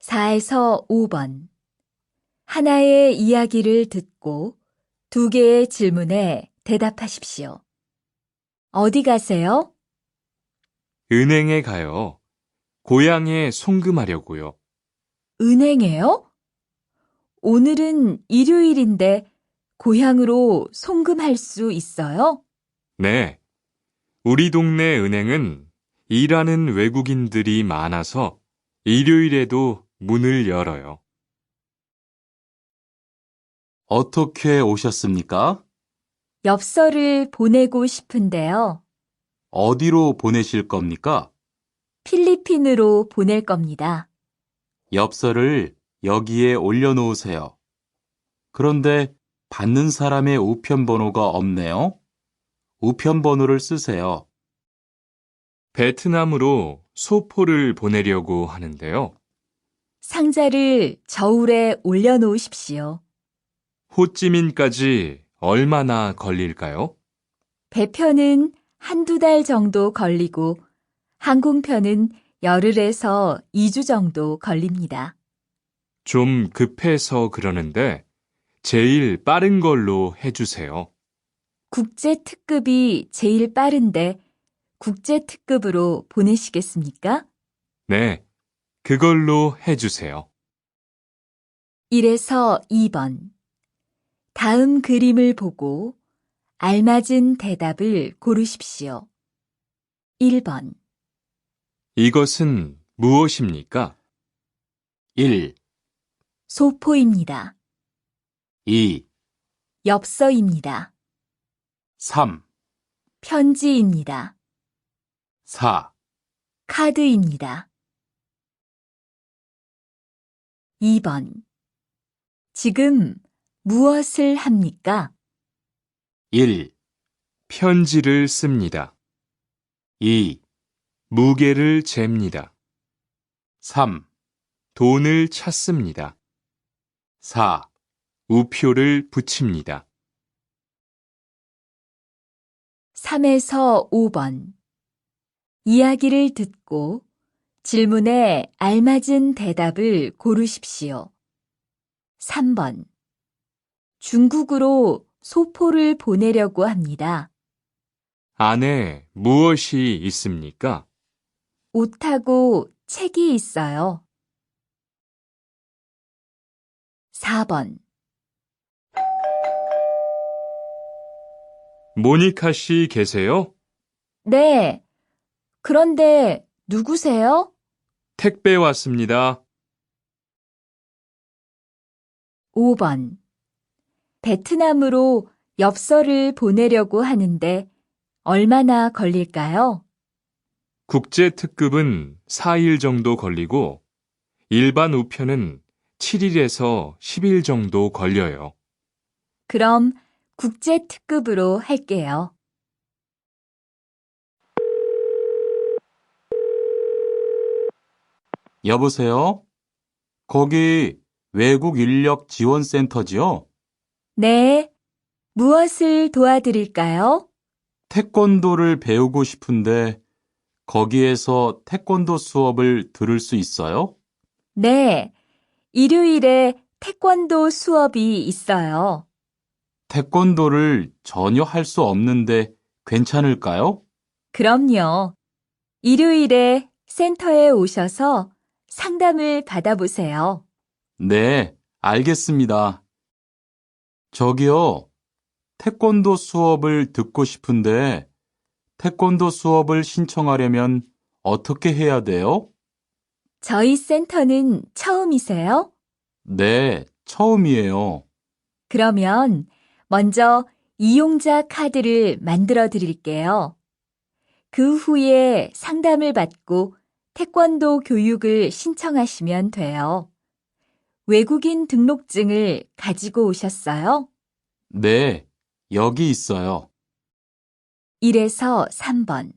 4에서 5번. 하나의 이야기를 듣고 2개의 질문에 대답하십시오. 어디 가세요? 은행에 가요. 고향에 송금하려고요. 은행에요? 오늘은 일요일인데 고향으로 송금할 수 있어요? 네. 우리 동네 은행은 일하는 외국인들이 많아서 일요일에도 문을 열어요. 어떻게 오셨습니까? 엽서를 보내고 싶은데요. 어디로 보내실 겁니까? 필리핀으로 보낼 겁니다. 엽서를 여기에 올려놓으세요. 그런데 받는 사람의 우편 번호가 없네요. 우편 번호를 쓰세요. 베트남으로 소포를 보내려고 하는데요. 상자를 저울에 올려놓으십시오. 호찌민까지 얼마나 걸릴까요? 배편은 한두 달 정도 걸리고 항공편은 열흘에서 2주 정도 걸립니다. 좀 급해서 그러는데 제일 빠른 걸로 해주세요. 국제 특급이 제일 빠른데 국제 특급으로 보내시겠습니까? 네, 그걸로 해주세요. 1에서 2번. 다음 그림을 보고 알맞은 대답을 고르십시오. 1번. 이것은 무엇입니까? 1, 소포입니다. 2, 엽서입니다. 3, 편지입니다. 4, 카드입니다. 2번. 지금 무엇을 합니까? 1, 편지를 씁니다. 2, 무게를 잽니다. 3, 돈을 찾습니다. 4, 우표를 붙입니다. 3에서 5번. 이야기를 듣고 질문에 알맞은 대답을 고르십시오. 3번. 중국으로 소포를 보내려고 합니다. 안에 무엇이 있습니까? 옷하고 책이 있어요. 4번. 모니카 씨 계세요? 네. 그런데 누구세요? 택배 왔습니다. 5번. 베트남으로 엽서를 보내려고 하는데 얼마나 걸릴까요? 국제 특급은 4일 정도 걸리고 일반 우편은 7일에서 10일 정도 걸려요. 그럼 국제 특급으로 할게요. 여보세요? 거기 외국 인력 지원센터지요? 네. 무엇을 도와드릴까요? 태권도를 배우고 싶은데 거기에서 태권도 수업을 들을 수 있어요? 네. 일요일에 태권도 수업이 있어요. 태권도를 전혀 할 수 없는데 괜찮을까요? 그럼요. 일요일에 센터에 오셔서 상담을 받아보세요. 네, 알겠습니다. 저기요, 태권도 수업을 듣고 싶은데 태권도 수업을 신청하려면 어떻게 해야 돼요? 저희 센터는 처음이세요? 네, 처음이에요. 그러면 먼저 이용자 카드를 만들어 드릴게요. 그 후에 상담을 받고 태권도 교육을 신청하시면 돼요. 외국인 등록증을 가지고 오셨어요? 네, 여기 있어요. 1에서 3번.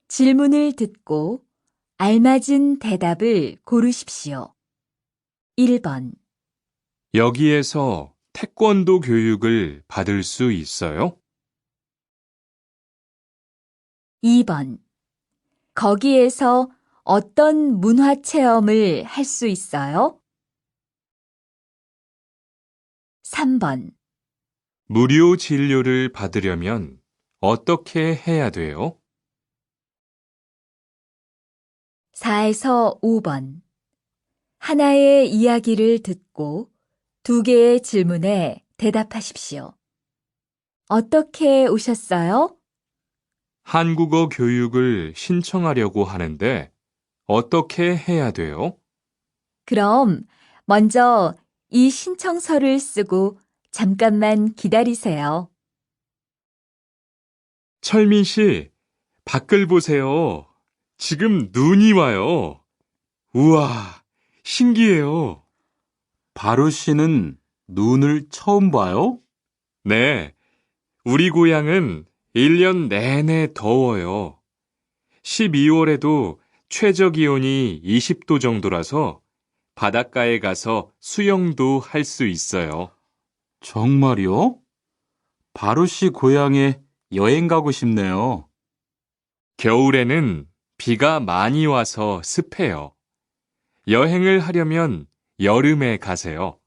질문을 듣고 알맞은 대답을 고르십시오. 1번. 여기에서 태권도 교육을 받을 수 있어요? 2번. 거기에서 어떤 문화 체험을 할 수 있어요? 3번. 무료 진료를 받으려면 어떻게 해야 돼요? 4에서 5번. 하나의 이야기를 듣고 2개의 질문에 대답하십시오. 어떻게 오셨어요? 한국어 교육을 신청하려고 하는데 어떻게 해야 돼요? 그럼 먼저 이 신청서를 쓰고 잠깐만 기다리세요. 철민 씨, 밖을 보세요. 지금 눈이 와요. 우와, 신기해요. 바루 씨는 눈을 처음 봐요? 네, 우리 고향은 1년 내내 더워요. 12월에도 최저 기온이 20도 정도라서 바닷가에 가서 수영도 할 수 있어요. 정말요? 바루 씨 고향에 여행 가고 싶네요. 겨울에는 비가 많이 와서 습해요. 여행을 하려면 여름에 가세요.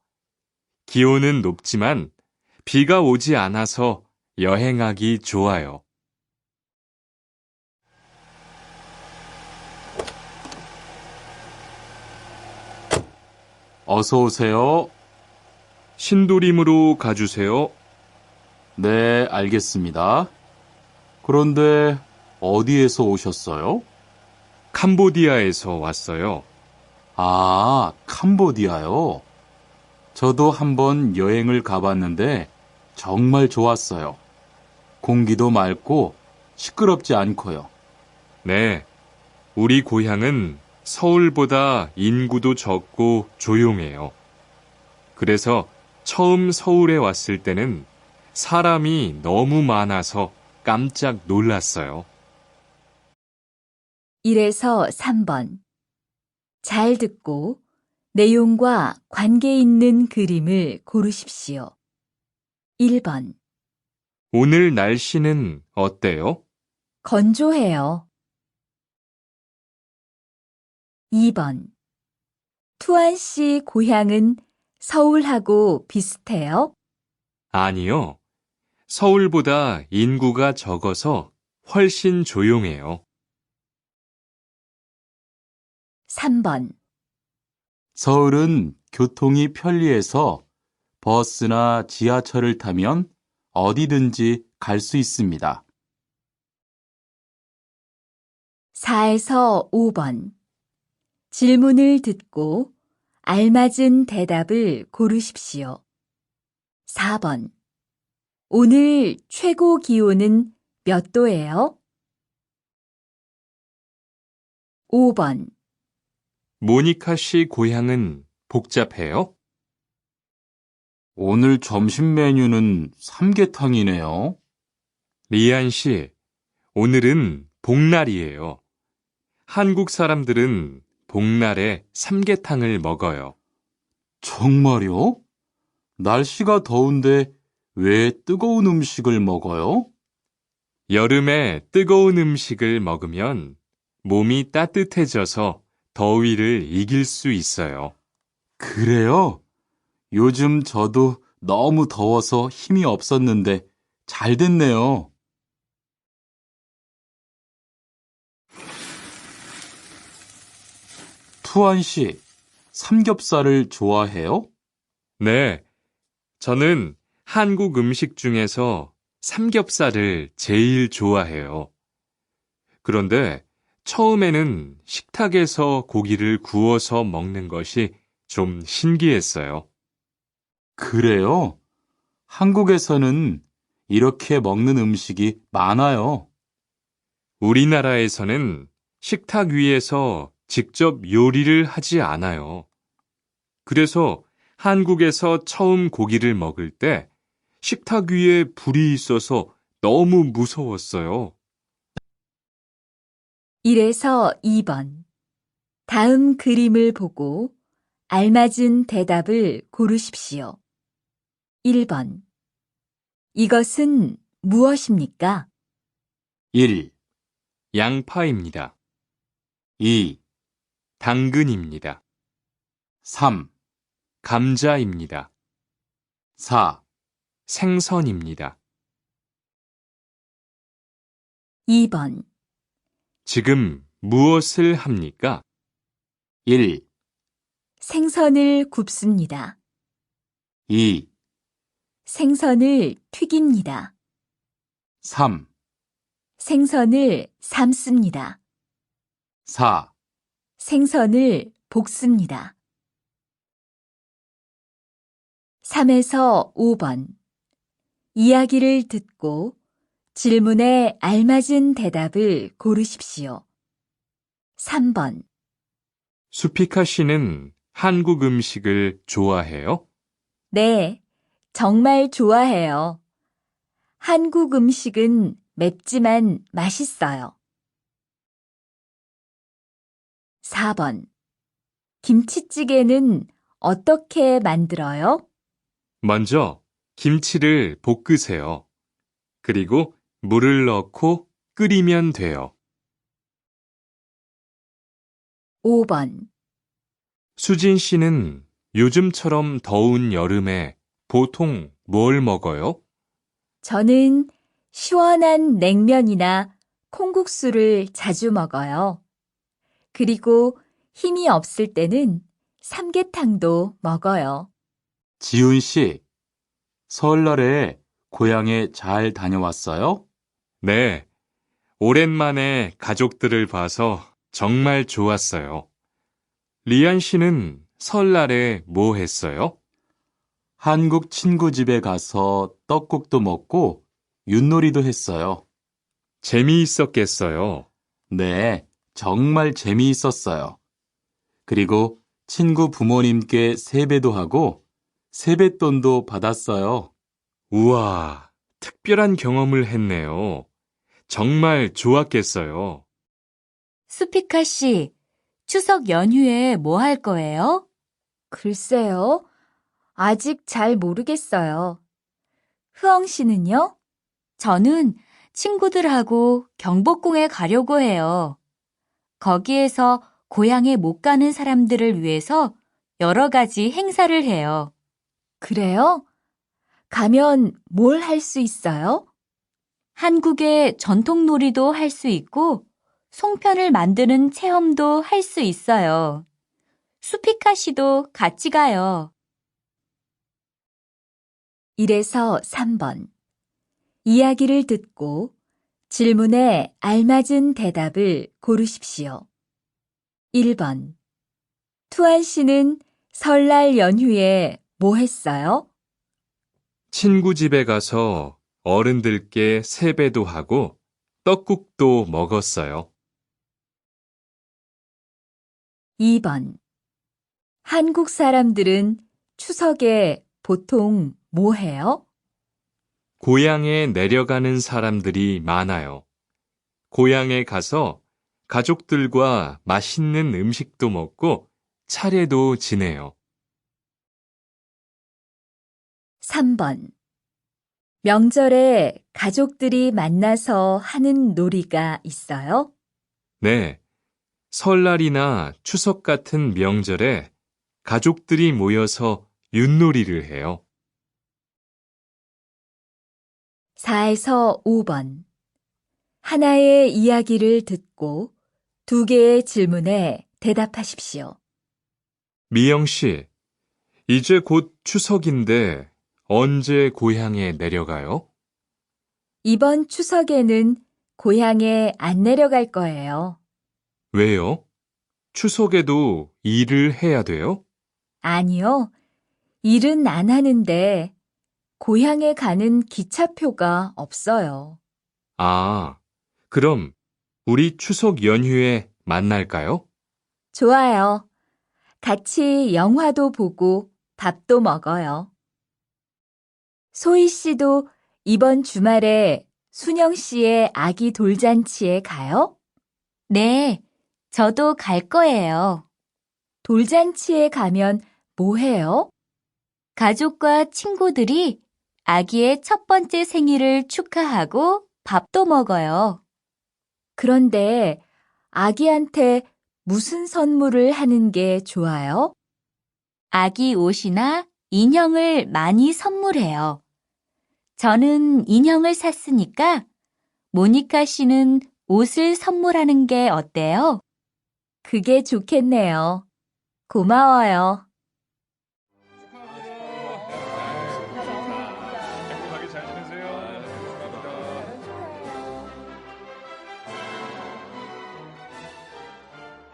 기온은 높지만 비가 오지 않아서 여행하기 좋아요. 어서 오세요. 신도림으로 가주세요. 네, 알겠습니다. 그런데 어디에서 오셨어요? 캄보디아에서 왔어요. 아, 캄보디아요. 저도 한번 여행을 가봤는데 정말 좋았어요. 공기도 맑고 시끄럽지 않고요. 네, 우리 고향은 서울보다 인구도 적고 조용해요. 그래서 처음 서울에 왔을 때는 사람이 너무 많아서 깜짝 놀랐어요. 1에서 3번. 잘 듣고 내용과 관계 있는 그림을 고르십시오. 1번. 오늘 날씨는 어때요? 건조해요. 2번. 투안 씨 고향은 서울하고 비슷해요? 아니요. 서울보다 인구가 적어서 훨씬 조용해요. 3번. 서울은 교통이 편리해서 버스나 지하철을 타면 어디든지 갈 수 있습니다. 4에서 5번. 질문을 듣고 알맞은 대답을 고르십시오. 4번. 오늘 최고 기온은 몇 도예요? 5번. 모니카 씨 고향은 복잡해요? 오늘 점심 메뉴는 삼계탕이네요. 리안 씨, 오늘은 복날이에요. 한국 사람들은 복날에 삼계탕을 먹어요. 정말요? 날씨가 더운데 왜 뜨거운 음식을 먹어요? 여름에 뜨거운 음식을 먹으면 몸이 따뜻해져서 더위를 이길 수 있어요. 그래요? 요즘 저도 너무 더워서 힘이 없었는데 잘 됐네요. 투안 씨, 삼겹살을 좋아해요? 네, 저는 한국 음식 중에서 삼겹살을 제일 좋아해요. 그런데 처음에는 식탁에서 고기를 구워서 먹는 것이 좀 신기했어요. 그래요? 한국에서는 이렇게 먹는 음식이 많아요. 우리나라에서는 식탁 위에서 직접 요리를 하지 않아요. 그래서 한국에서 처음 고기를 먹을 때 식탁 위에 불이 있어서 너무 무서웠어요. 1에서 2번. 다음 그림을 보고 알맞은 대답을 고르십시오. 1번. 이것은 무엇입니까? 1, 양파입니다. 2, 당근입니다. 3, 감자입니다. 4, 생선입니다. 2번. 지금 무엇을 합니까? 1, 생선을 굽습니다. 2, 생선을 튀깁니다. 3, 생선을 삶습니다. 4, 생선을 볶습니다. 3에서 5번. 이야기를 듣고 질문에 알맞은 대답을 고르십시오. 3번. 수피카 씨는 한국 음식을 좋아해요? 네, 정말 좋아해요. 한국 음식은 맵지만 맛있어요. 4번. 김치찌개는 어떻게 만들어요? 먼저 김치를 볶으세요. 그리고 물을 넣고 끓이면 돼요. 5번. 수진 씨는 요즘처럼 더운 여름에 보통 뭘 먹어요? 저는 시원한 냉면이나 콩국수를 자주 먹어요. 그리고 힘이 없을 때는 삼계탕도 먹어요. 지훈 씨, 설날에 고향에 잘 다녀왔어요? 네, 오랜만에 가족들을 봐서 정말 좋았어요. 리안 씨는 설날에 뭐 했어요? 한국 친구 집에 가서 떡국도 먹고 윷놀이도 했어요. 재미있었겠어요. 네, 정말 재미있었어요. 그리고 친구 부모님께 세배도 하고 세뱃돈도 받았어요. 우와, 특별한 경험을 했네요. 정말 좋았겠어요. 수피카 씨, 추석 연휴에 뭐 할 거예요? 글쎄요. 아직 잘 모르겠어요. 흐엉 씨는요? 저는 친구들하고 경복궁에 가려고 해요. 거기에서 고향에 못 가는 사람들을 위해서 여러 가지 행사를 해요. 그래요? 가면 뭘 할 수 있어요? 한국의 전통 놀이도 할 수 있고, 송편을 만드는 체험도 할 수 있어요. 수피카 씨도 같이 가요. 1에서 3번. 이야기를 듣고 질문에 알맞은 대답을 고르십시오. 1번. 투안 씨는 설날 연휴에 뭐 했어요? 친구 집에 가서 어른들께 세배도 하고 떡국도 먹었어요. 2번. 한국 사람들은 추석에 보통 뭐 해요? 고향에 내려가는 사람들이 많아요. 고향에 가서 가족들과 맛있는 음식도 먹고 차례도 지내요. 3번. 명절에 가족들이 만나서 하는 놀이가 있어요? 네, 설날이나 추석 같은 명절에 가족들이 모여서 윷놀이를 해요. 4에서 5번. 하나의 이야기를 듣고 2개의 질문에 대답하십시오. 미영 씨, 이제 곧 추석인데 언제 고향에 내려가요? 이번 추석에는 고향에 안 내려갈 거예요. 왜요? 추석에도 일을 해야 돼요? 아니요. 일은 안 하는데 고향에 가는 기차표가 없어요. 아, 그럼 우리 추석 연휴에 만날까요? 좋아요. 같이 영화도 보고 밥도 먹어요. 소희 씨도 이번 주말에 순영 씨의 아기 돌잔치에 가요? 네, 저도 갈 거예요. 돌잔치에 가면 뭐 해요? 가족과 친구들이 아기의 첫 번째 생일을 축하하고 밥도 먹어요. 그런데 아기한테 무슨 선물을 하는 게 좋아요? 아기 옷이나 인형을 많이 선물해요. 저는 인형을 샀으니까 모니카 씨는 옷을 선물하는 게 어때요? 그게 좋겠네요. 고마워요. 행복하게 잘 지내세요.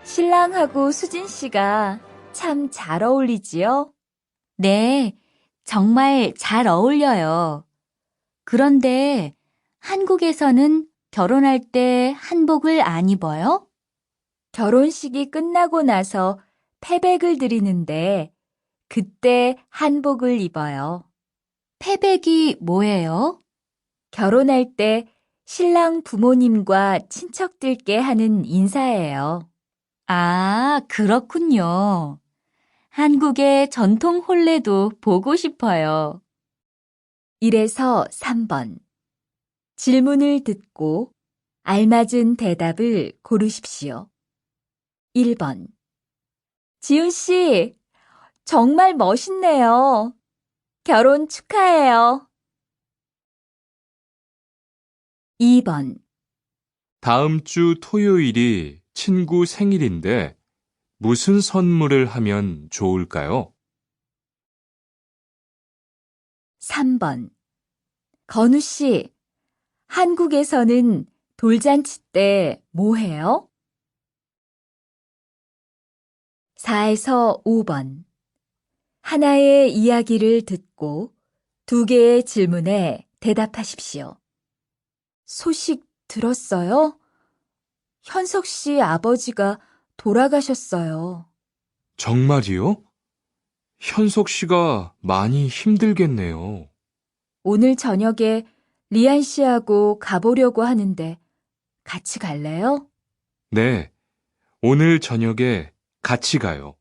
신랑하고 수진 씨가 참 잘 어울리지요? 네, 정말 잘 어울려요. 그런데 한국에서는 결혼할 때 한복을 안 입어요? 결혼식이 끝나고 나서 패백을 드리는데 그때 한복을 입어요. 패백이 뭐예요? 결혼할 때 신랑 부모님과 친척들께 하는 인사예요. 아, 그렇군요. 한국의 전통 혼례도 보고 싶어요. 1에서 3번. 질문을 듣고 알맞은 대답을 고르십시오. 1번. 지훈 씨, 정말 멋있네요. 결혼 축하해요. 2번. 다음 주 토요일이 친구 생일인데 무슨 선물을 하면 좋을까요? 3번. 건우 씨, 한국에서는 돌잔치 때 뭐 해요? 4에서 5번. 하나의 이야기를 듣고 2개의 질문에 대답하십시오. 소식 들었어요? 현석 씨 아버지가 돌아가셨어요. 정말이요? 현석 씨가 많이 힘들겠네요. 오늘 저녁에 리안 씨하고 가보려고 하는데 같이 갈래요? 네, 오늘 저녁에 같이 가요.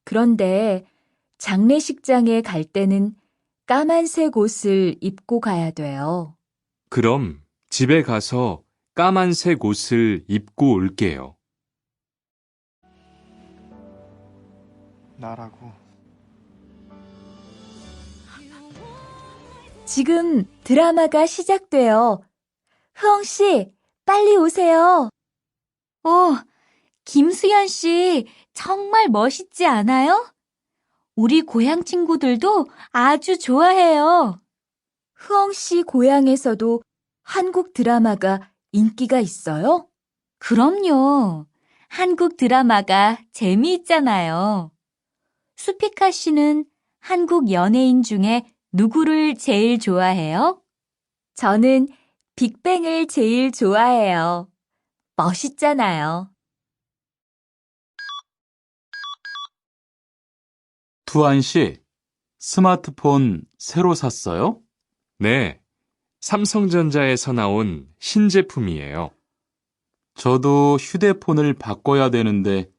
그런데 장례식장에 갈 때는 까만색 옷을 입고 가야 돼요. 그럼 집에 가서 까만색 옷을 입고 올게요. 나라고. 지금 드라마가 시작돼요. 흐엉 씨, 빨리 오세요. 김수현 씨, 정말 멋있지 않아요? 우리 고향 친구들도 아주 좋아해요. 흐엉 씨 고향에서도 한국 드라마가 인기가 있어요? 그럼요. 한국 드라마가 재미있잖아요. 수피카 씨는 한국 연예인 중에 누구를 제일 좋아해요? 저는 빅뱅을 제일 좋아해요. 멋있잖아요. 투안 씨, 스마트폰 새로 샀어요? 네, 삼성전자에서 나온 신제품이에요. 저도 휴대폰을 바꿔야 되는데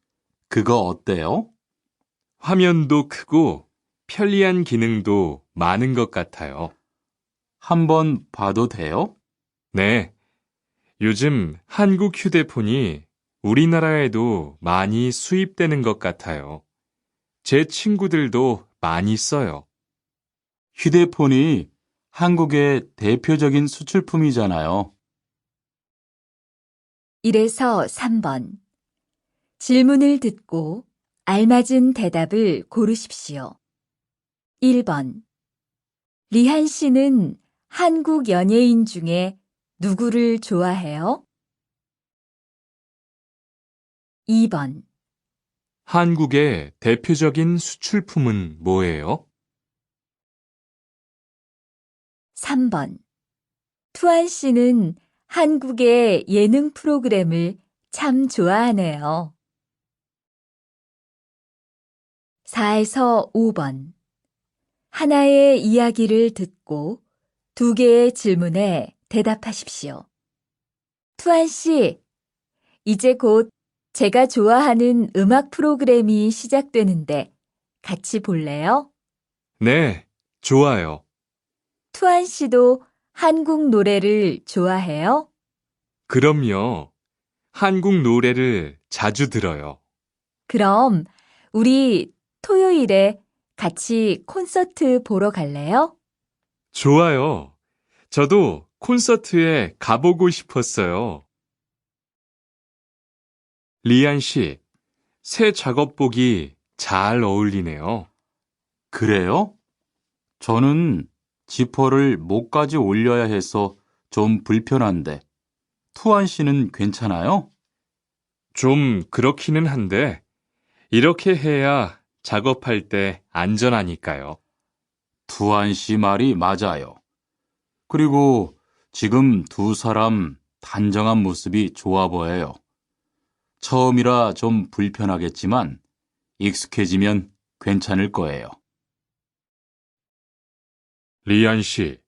그거 어때요? 화면도 크고 편리한 기능도 많은 것 같아요. 한번 봐도 돼요? 네, 요즘 한국 휴대폰이 우리나라에도 많이 수입되는 것 같아요. 제 친구들도 많이 써요. 휴대폰이 한국의 대표적인 수출품이잖아요. 1에서 3번. 질문을 듣고 알맞은 대답을 고르십시오. 1번. 리한 씨는 한국 연예인 중에 누구를 좋아해요? 2번. 한국의 대표적인 수출품은 뭐예요? 3번. 투안 씨는 한국의 예능 프로그램을 참 좋아하네요. 4에서 5번. 하나의 이야기를 듣고 2개의 질문에 대답하십시오. 투안 씨, 이제 곧 제가 좋아하는 음악 프로그램이 시작되는데 같이 볼래요? 네, 좋아요. 투안 씨도 한국 노래를 좋아해요? 그럼요. 한국 노래를 자주 들어요. 그럼 우리 토요일에 같이 콘서트 보러 갈래요? 좋아요. 저도 콘서트에 가보고 싶었어요. 리안 씨, 새 작업복이 잘 어울리네요. 그래요? 저는 지퍼를 목까지 올려야 해서 좀 불편한데, 투안 씨는 괜찮아요? 좀 그렇기는 한데, 이렇게 해야 작업할 때 안전하니까요. 투안 씨 말이 맞아요. 그리고 지금 두 사람 단정한 모습이 좋아 보여요. 처음이라 좀 불편하겠지만 익숙해지면 괜찮을 거예요. 리안 씨,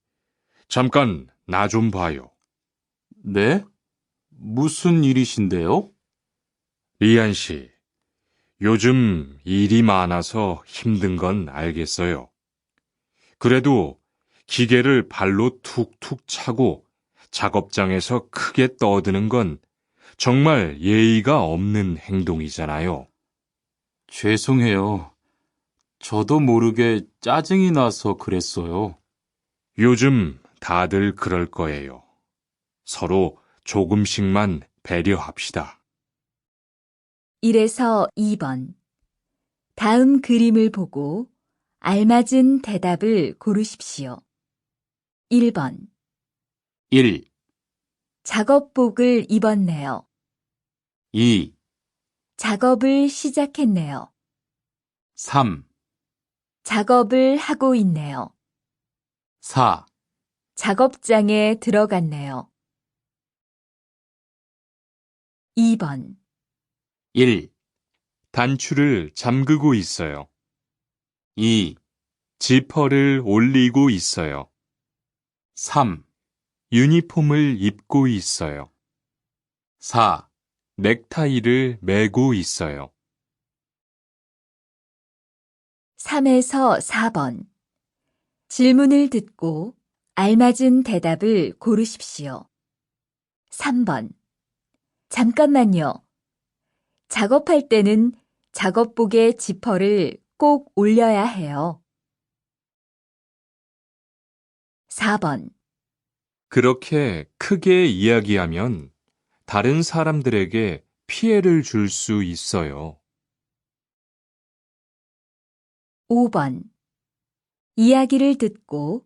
잠깐 나 좀 봐요. 네? 무슨 일이신데요? 리안 씨, 요즘 일이 많아서 힘든 건 알겠어요. 그래도 기계를 발로 툭툭 차고 작업장에서 크게 떠드는 건 정말 예의가 없는 행동이잖아요. 죄송해요. 저도 모르게 짜증이 나서 그랬어요. 요즘 다들 그럴 거예요. 서로 조금씩만 배려합시다. 1에서 2번. 다음 그림을 보고 알맞은 대답을 고르십시오. 1번. 1, 작업복을 입었네요. 2, 작업을 시작했네요. 3, 작업을 하고 있네요. 4, 작업장에 들어갔네요. 2번. 1, 단추를 잠그고 있어요. 2, 지퍼를 올리고 있어요. 3, 유니폼을 입고 있어요. 4, 넥타이를 매고 있어요. 3에서 4번. 질문을 듣고 알맞은 대답을 고르십시오. 3번. 잠깐만요. 작업할 때는 작업복의 지퍼를 꼭 올려야 해요. 4번. 그렇게 크게 이야기하면 다른 사람들에게 피해를 줄 수 있어요. 5번. 이야기를 듣고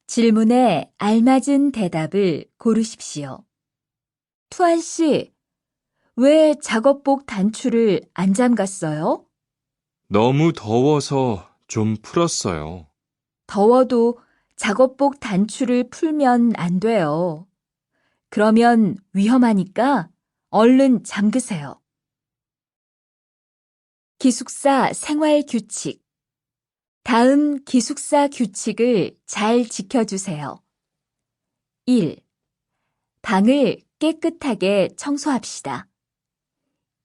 질문에 알맞은 대답을 고르십시오. 투안 씨, 왜 작업복 단추를 안 잠갔어요? 너무 더워서 좀 풀었어요. 더워도 작업복 단추를 풀면 안 돼요. 그러면 위험하니까 얼른 잠그세요. 기숙사 생활 규칙. 다음 기숙사 규칙을 잘 지켜주세요. 1. 방을 깨끗하게 청소합시다.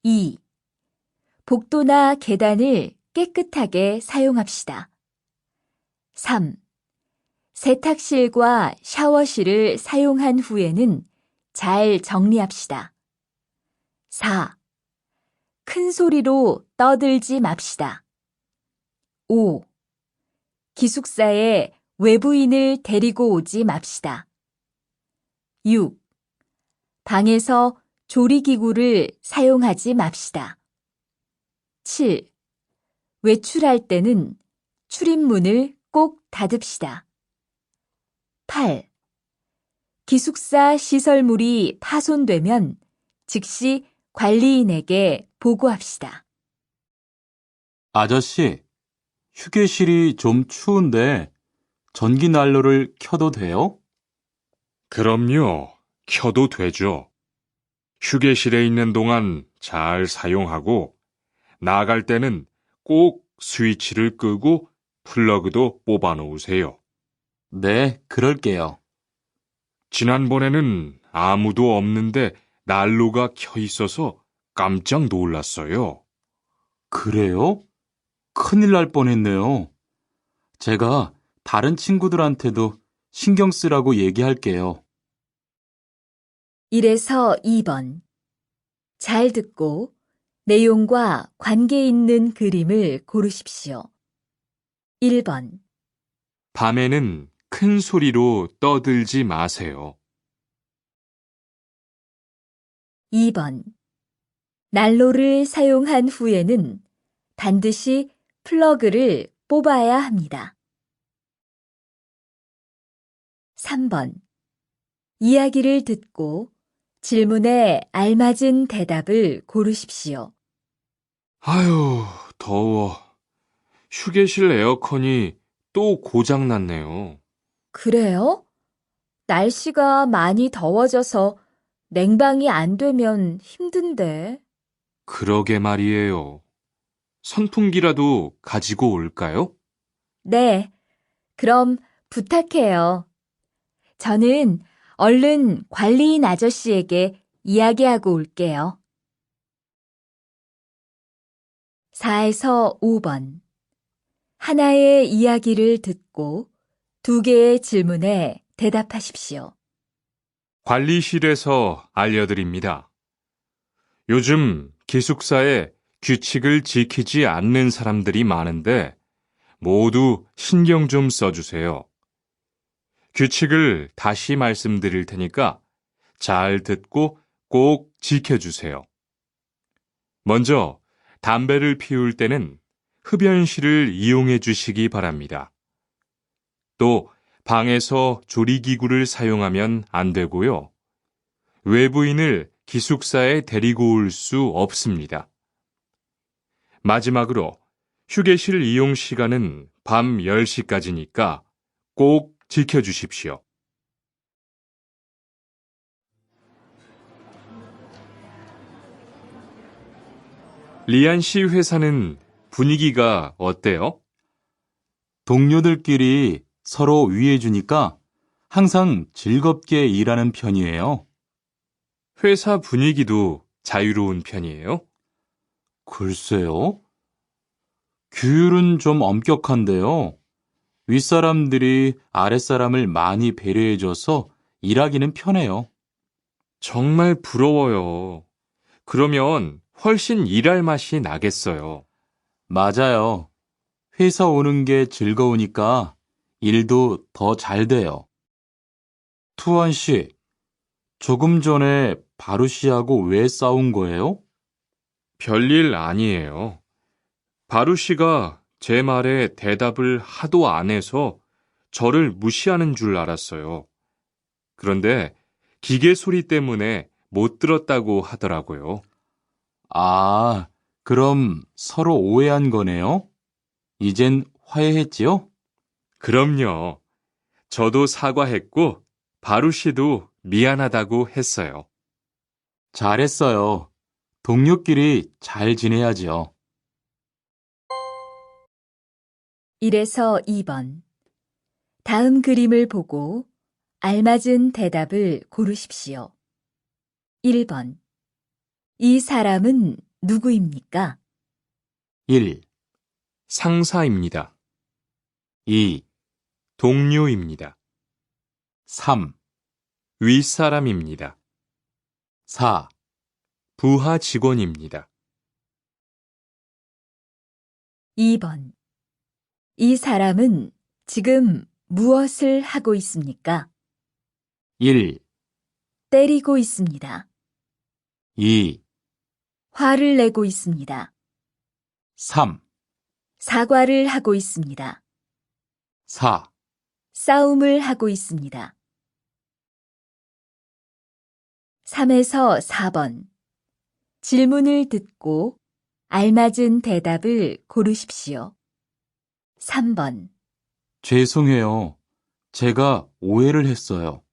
2. 복도나 계단을 깨끗하게 사용합시다. 3. 세탁실과 샤워실을 사용한 후에는 잘 정리합시다. 4. 큰 소리로 떠들지 맙시다. 5. 기숙사에 외부인을 데리고 오지 맙시다. 6. 방에서 조리기구를 사용하지 맙시다. 7. 외출할 때는 출입문을 꼭 닫읍시다. 8. 기숙사 시설물이 파손되면 즉시 관리인에게 보고합시다. 아저씨, 휴게실이 좀 추운데 전기 난로를 켜도 돼요? 그럼요. 켜도 되죠. 휴게실에 있는 동안 잘 사용하고 나갈 때는 꼭 스위치를 끄고 플러그도 뽑아 놓으세요. 네, 그럴게요. 지난번에는 아무도 없는데 난로가 켜 있어서 깜짝 놀랐어요. 그래요? 큰일 날 뻔했네요. 제가 다른 친구들한테도 신경 쓰라고 얘기할게요. 1에서 2번. 잘 듣고 내용과 관계 있는 그림을 고르십시오. 1번. 밤에는 큰 소리로 떠들지 마세요. 2번. 난로를 사용한 후에는 반드시 플러그를 뽑아야 합니다. 3번. 이야기를 듣고 질문에 알맞은 대답을 고르십시오. 아유, 더워. 휴게실 에어컨이 또 고장났네요. 그래요? 날씨가 많이 더워져서 냉방이 안 되면 힘든데. 그러게 말이에요. 선풍기라도 가지고 올까요? 네, 그럼 부탁해요. 저는 얼른 관리인 아저씨에게 이야기하고 올게요. 4에서 5번. 하나의 이야기를 듣고 2개의 질문에 대답하십시오. 관리실에서 알려드립니다. 요즘 기숙사에 규칙을 지키지 않는 사람들이 많은데 모두 신경 좀 써주세요. 규칙을 다시 말씀드릴 테니까 잘 듣고 꼭 지켜주세요. 먼저 담배를 피울 때는 흡연실을 이용해 주시기 바랍니다. 또 방에서 조리기구를 사용하면 안 되고요. 외부인을 기숙사에 데리고 올 수 없습니다. 마지막으로 휴게실 이용 시간은 밤 10시까지니까 꼭 지켜주십시오. 리안 씨 회사는 분위기가 어때요? 동료들끼리 서로 위해주니까 항상 즐겁게 일하는 편이에요. 회사 분위기도 자유로운 편이에요? 글쎄요. 규율은 좀 엄격한데요. 윗사람들이 아랫사람을 많이 배려해줘서 일하기는 편해요. 정말 부러워요. 그러면 훨씬 일할 맛이 나겠어요. 맞아요. 회사 오는 게 즐거우니까 일도 더 잘 돼요. 투원 씨, 조금 전에 바루 씨하고 왜 싸운 거예요? 별일 아니에요. 바루 씨가 제 말에 대답을 하도 안 해서 저를 무시하는 줄 알았어요. 그런데 기계 소리 때문에 못 들었다고 하더라고요. 아, 그럼 서로 오해한 거네요? 이젠 화해했지요? 그럼요. 저도 사과했고 바루 씨도 미안하다고 했어요. 잘했어요. 동료끼리 잘 지내야지요. 1에서 2번. 다음 그림을 보고 알맞은 대답을 고르십시오. 1번. 이 사람은 누구입니까? 1, 상사입니다. 2, 동료입니다. 3, 윗사람입니다. 4. 부하 직원입니다. 2번. 이 사람은 지금 무엇을 하고 있습니까? 1, 때리고 있습니다. 2, 화를 내고 있습니다. 3, 사과를 하고 있습니다. 4. 싸움을 하고 있습니다. 3에서 4번. 질문을 듣고 알맞은 대답을 고르십시오. 3번. 죄송해요. 제가 오해를 했어요.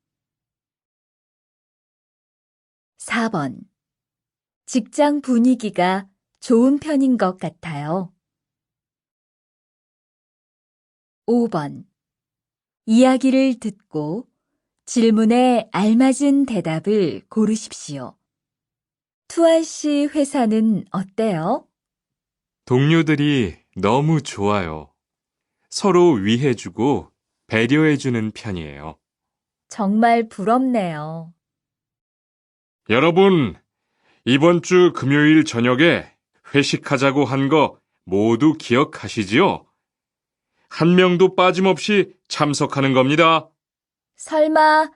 4번. 직장 분위기가 좋은 편인 것 같아요. 5번. 이야기를 듣고 질문에 알맞은 대답을 고르십시오. 투아 씨 회사는 어때요? 동료들이 너무 좋아요. 서로 위해주고 배려해주는 편이에요. 정말 부럽네요. 여러분, 이번 주 금요일 저녁에 회식하자고 한 거 모두 기억하시지요? 한 명도 빠짐없이 참석하는 겁니다. 설마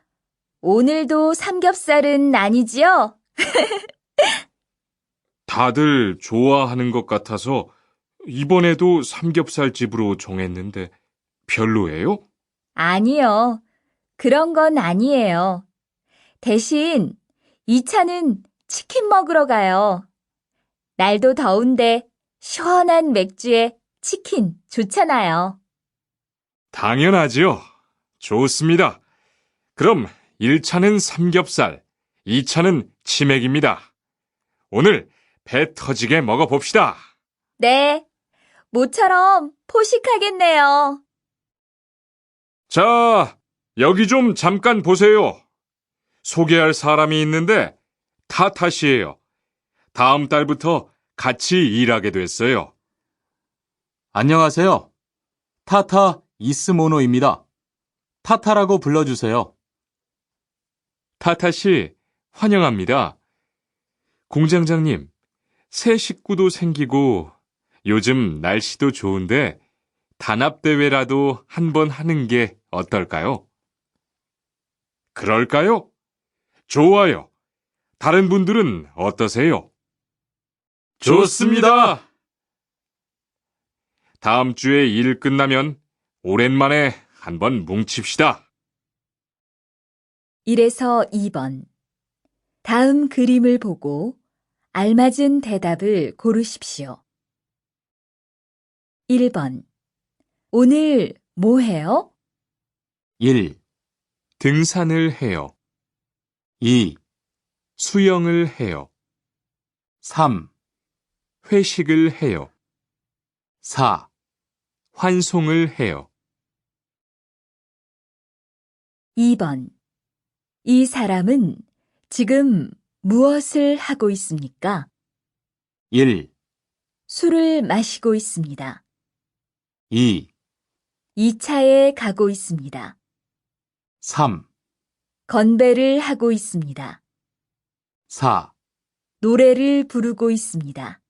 오늘도 삼겹살은 아니지요? 다들 좋아하는 것 같아서 이번에도 삼겹살 집으로 정했는데 별로예요? 아니요. 그런 건 아니에요. 대신 2차는 치킨 먹으러 가요. 날도 더운데 시원한 맥주에 치킨 좋잖아요. 당연하지요. 좋습니다. 그럼 1차는 삼겹살, 2차는 치맥입니다. 오늘 배 터지게 먹어봅시다. 네, 모처럼 포식하겠네요. 자, 여기 좀 잠깐 보세요. 소개할 사람이 있는데 타타 씨예요. 다음 달부터 같이 일하게 됐어요. 안녕하세요. 타타 이스모노입니다. 타타라고 불러주세요. 타타 씨, 환영합니다. 공장장님, 새 식구도 생기고 요즘 날씨도 좋은데 단합대회라도 한번 하는 게 어떨까요? 그럴까요? 좋아요. 다른 분들은 어떠세요? 좋습니다. 다음 주에 일 끝나면 오랜만에 한번 뭉칩시다. 1에서 2번. 다음 그림을 보고 알맞은 대답을 고르십시오. 1번. 오늘 뭐 해요? 1, 등산을 해요. 2, 수영을 해요. 3, 회식을 해요. 4. 환송을 해요. 2번. 이 사람은 지금 무엇을 하고 있습니까? 1, 술을 마시고 있습니다. 2, 이 차에 가고 있습니다. 3, 건배를 하고 있습니다. 4, 노래를 부르고 있습니다.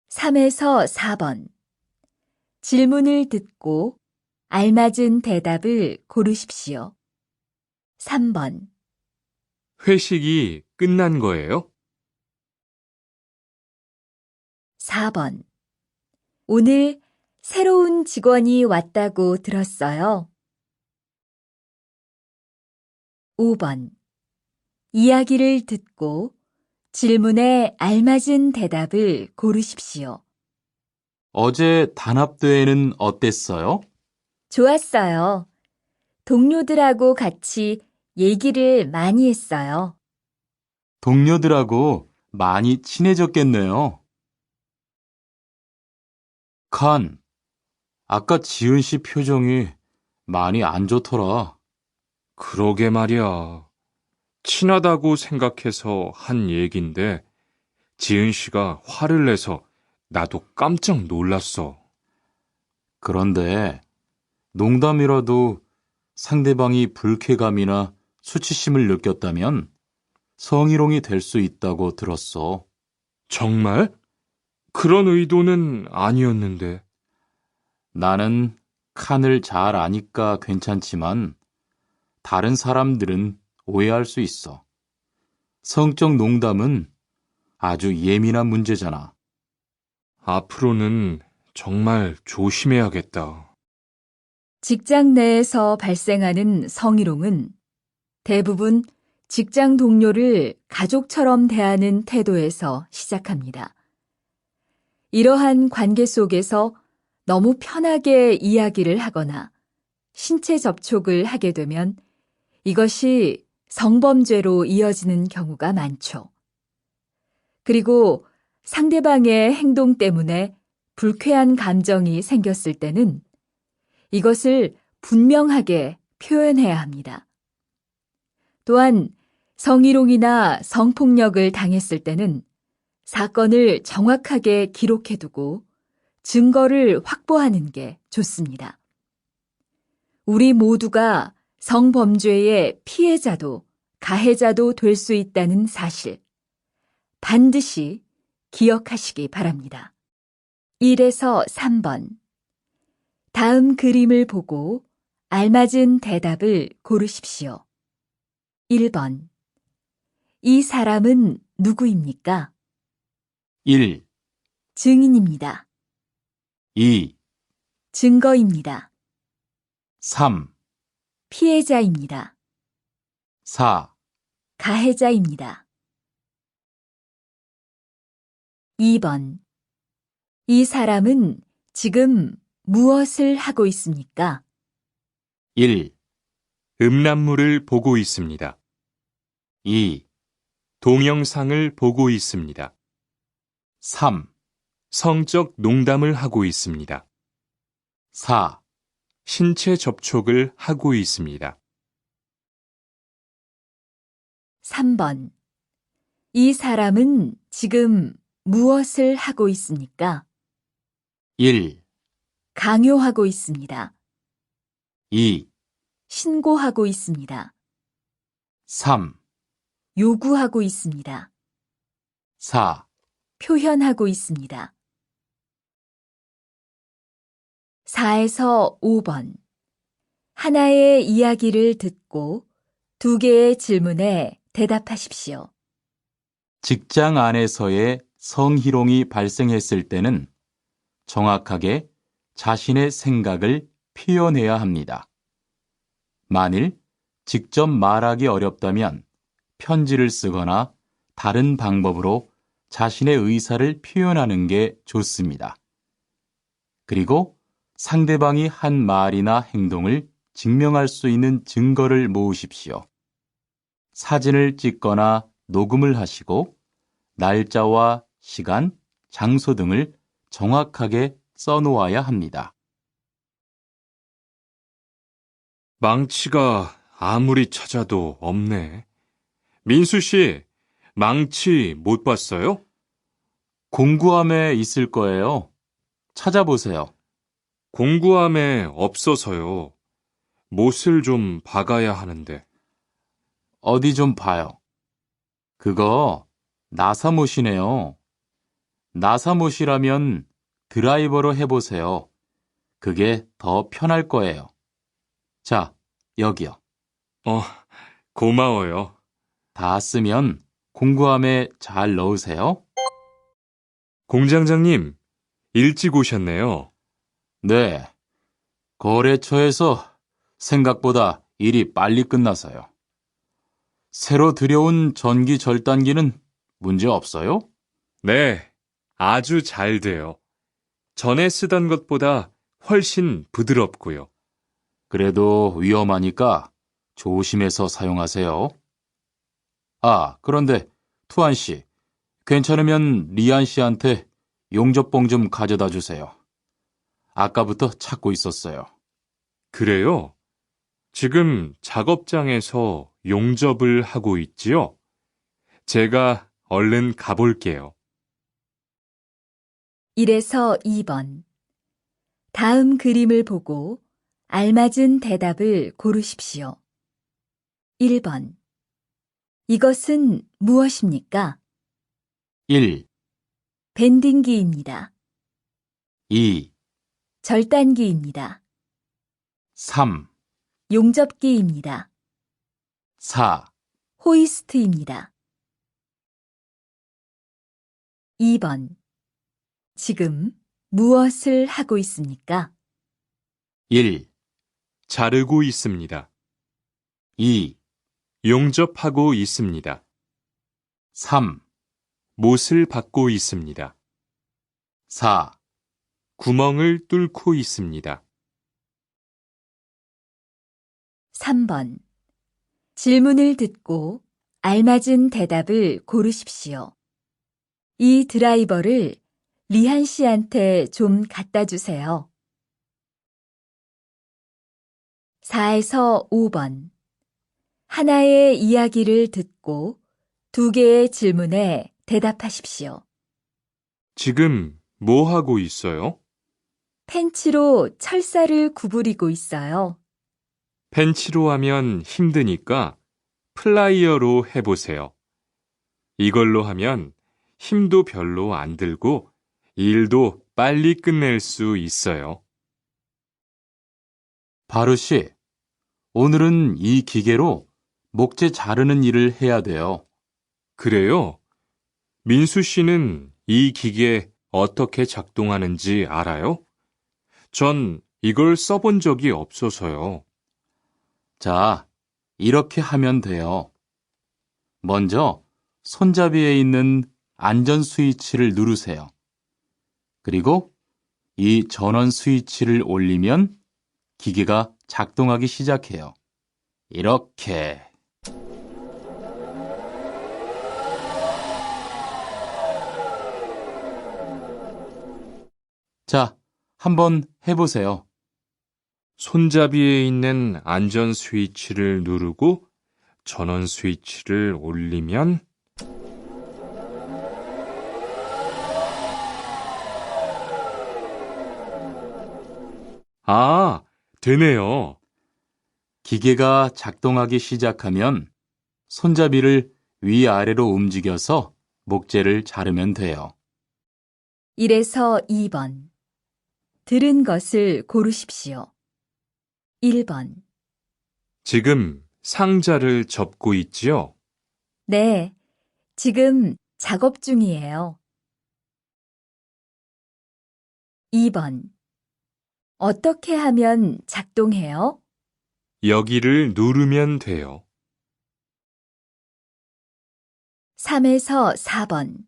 3에서 4번. 질문을 듣고 알맞은 대답을 고르십시오. 3번. 회식이 끝난 거예요? 4번. 오늘 새로운 직원이 왔다고 들었어요. 5번. 이야기를 듣고 질문에 알맞은 대답을 고르십시오. 어제 단합대회는 어땠어요? 좋았어요. 동료들하고 같이 얘기를 많이 했어요. 동료들하고 많이 친해졌겠네요. 칸, 아까 지은 씨 표정이 많이 안 좋더라. 그러게 말이야. 친하다고 생각해서 한 얘긴데 지은 씨가 화를 내서 나도 깜짝 놀랐어. 그런데 농담이라도 상대방이 불쾌감이나 수치심을 느꼈다면 성희롱이 될 수 있다고 들었어. 정말? 그런 의도는 아니었는데. 나는 칸을 잘 아니까 괜찮지만 다른 사람들은 오해할 수 있어. 성적 농담은 아주 예민한 문제잖아. 앞으로는 정말 조심해야겠다. 직장 내에서 발생하는 성희롱은 대부분 직장 동료를 가족처럼 대하는 태도에서 시작합니다. 이러한 관계 속에서 너무 편하게 이야기를 하거나 신체 접촉을 하게 되면 이것이 성범죄로 이어지는 경우가 많죠. 그리고 상대방의 행동 때문에 불쾌한 감정이 생겼을 때는 이것을 분명하게 표현해야 합니다. 또한 성희롱이나 성폭력을 당했을 때는 사건을 정확하게 기록해두고 증거를 확보하는 게 좋습니다. 우리 모두가 성범죄의 피해자도 가해자도 될 수 있다는 사실, 반드시 기억하시기 바랍니다. 1에서 3번. 다음 그림을 보고 알맞은 대답을 고르십시오. 1번. 이 사람은 누구입니까? 1, 증인입니다. 2, 증거입니다. 3, 피해자입니다. 4, 가해자입니다. 2번. 이 사람은 지금 무엇을 하고 있습니까? 1, 음란물을 보고 있습니다. 2, 동영상을 보고 있습니다. 3, 성적 농담을 하고 있습니다. 4, 신체 접촉을 하고 있습니다. 3번. 이 사람은 지금 무엇을 하고 있습니까? 1, 강요하고 있습니다. 2, 신고하고 있습니다. 3, 요구하고 있습니다. 4, 표현하고 있습니다. 4에서 5번. 하나의 이야기를 듣고 2개의 질문에 대답하십시오. 직장 안에서의 성희롱이 발생했을 때는 정확하게 자신의 생각을 표현해야 합니다. 만일 직접 말하기 어렵다면 편지를 쓰거나 다른 방법으로 자신의 의사를 표현하는 게 좋습니다. 그리고 상대방이 한 말이나 행동을 증명할 수 있는 증거를 모으십시오. 사진을 찍거나 녹음을 하시고 날짜와 시간, 장소 등을 정확하게 써놓아야 합니다. 망치가 아무리 찾아도 없네. 민수 씨, 망치 못 봤어요? 공구함에 있을 거예요. 찾아보세요. 공구함에 없어서요. 못을 좀 박아야 하는데. 어디 좀 봐요. 그거 나사못이네요. 나사못이라면 드라이버로 해보세요. 그게 더 편할 거예요. 자, 여기요. 고마워요. 다 쓰면 공구함에 잘 넣으세요. 공장장님, 일찍 오셨네요. 네. 거래처에서 생각보다 일이 빨리 끝나서요. 새로 들여온 전기 절단기는 문제 없어요? 네, 아주 잘 돼요. 전에 쓰던 것보다 훨씬 부드럽고요. 그래도 위험하니까 조심해서 사용하세요. 아, 그런데 투안 씨, 괜찮으면 리안 씨한테 용접봉 좀 가져다 주세요. 아까부터 찾고 있었어요. 그래요? 지금 작업장에서 용접을 하고 있지요? 제가 얼른 가볼게요. 1에서 2번. 다음 그림을 보고 알맞은 대답을 고르십시오. 1번. 이것은 무엇입니까? 1, 밴딩기입니다. 2, 절단기입니다. 3, 용접기입니다. 4, 호이스트입니다. 2번. 지금 무엇을 하고 있습니까? 1, 자르고 있습니다. 2, 용접하고 있습니다. 3, 못을 박고 있습니다. 4, 구멍을 뚫고 있습니다. 3번. 질문을 듣고 알맞은 대답을 고르십시오. 이 드라이버를 리한 씨한테 좀 갖다 주세요. 4에서 5번. 하나의 이야기를 듣고 2개의 질문에 대답하십시오. 지금 뭐 하고 있어요? 펜치로 철사를 구부리고 있어요. 펜치로 하면 힘드니까 플라이어로 해보세요. 이걸로 하면 힘도 별로 안 들고 일도 빨리 끝낼 수 있어요. 바루 씨, 오늘은 이 기계로 목재 자르는 일을 해야 돼요. 그래요? 민수 씨는 이 기계 어떻게 작동하는지 알아요? 전 이걸 써본 적이 없어서요. 자, 이렇게 하면 돼요. 먼저 손잡이에 있는 안전 스위치를 누르세요. 그리고 이 전원 스위치를 올리면 기계가 작동하기 시작해요. 이렇게. 자, 한번 해보세요. 손잡이에 있는 안전 스위치를 누르고 전원 스위치를 올리면 되네요. 기계가 작동하기 시작하면 손잡이를 위아래로 움직여서 목재를 자르면 돼요. 1에서 2번. 들은 것을 고르십시오. 1번. 지금 상자를 접고 있지요? 네, 지금 작업 중이에요. 2번. 어떻게 하면 작동해요? 여기를 누르면 돼요. 3에서 4번.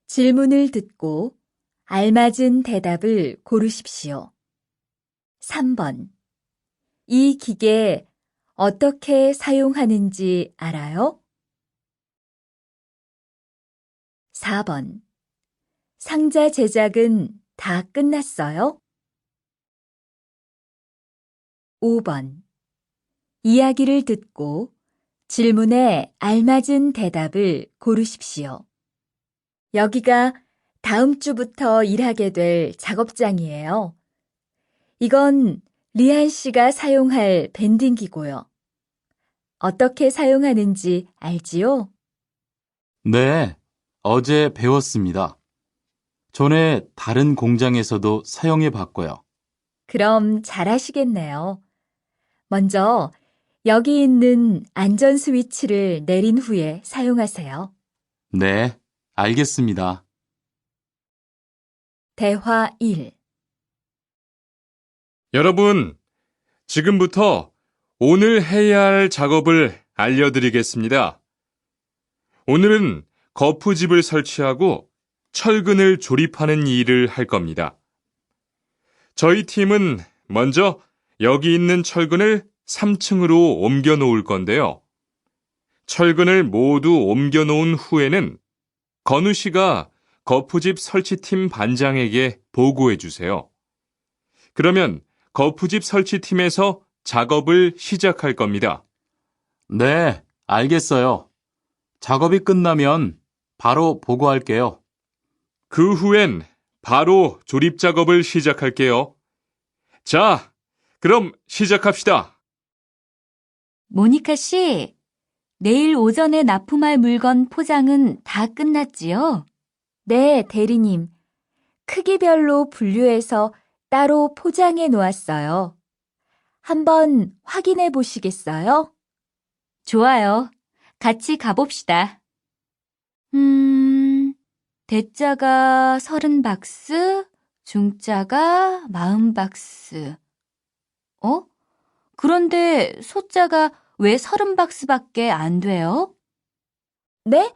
질문을 듣고 알맞은 대답을 고르십시오. 3번. 이 기계 어떻게 사용하는지 알아요? 4번. 상자 제작은 다 끝났어요? 5번. 이야기를 듣고 질문에 알맞은 대답을 고르십시오. 여기가 다음 주부터 일하게 될 작업장이에요. 이건 리안 씨가 사용할 밴딩기고요. 어떻게 사용하는지 알지요? 네, 어제 배웠습니다. 전에 다른 공장에서도 사용해 봤고요. 그럼 잘하시겠네요. 먼저 여기 있는 안전 스위치를 내린 후에 사용하세요. 네, 알겠습니다. 대화 1. 여러분, 지금부터 오늘 해야 할 작업을 알려드리겠습니다. 오늘은 거푸집을 설치하고 철근을 조립하는 일을 할 겁니다. 저희 팀은 먼저 여기 있는 철근을 3층으로 옮겨 놓을 건데요. 철근을 모두 옮겨 놓은 후에는 건우 씨가 거푸집 설치팀 반장에게 보고해 주세요. 그러면 거푸집 설치팀에서 작업을 시작할 겁니다. 네, 알겠어요. 작업이 끝나면 바로 보고할게요. 그 후엔 바로 조립 작업을 시작할게요. 자, 그럼 시작합시다. 모니카 씨, 내일 오전에 납품할 물건 포장은 다 끝났지요? 네, 대리님. 크기별로 분류해서 따로 포장해 놓았어요. 한번 확인해 보시겠어요? 좋아요. 같이 가봅시다. 대자가 30박스, 중자가 40박스. 그런데 소자가 왜 30박스밖에 안 돼요? 네?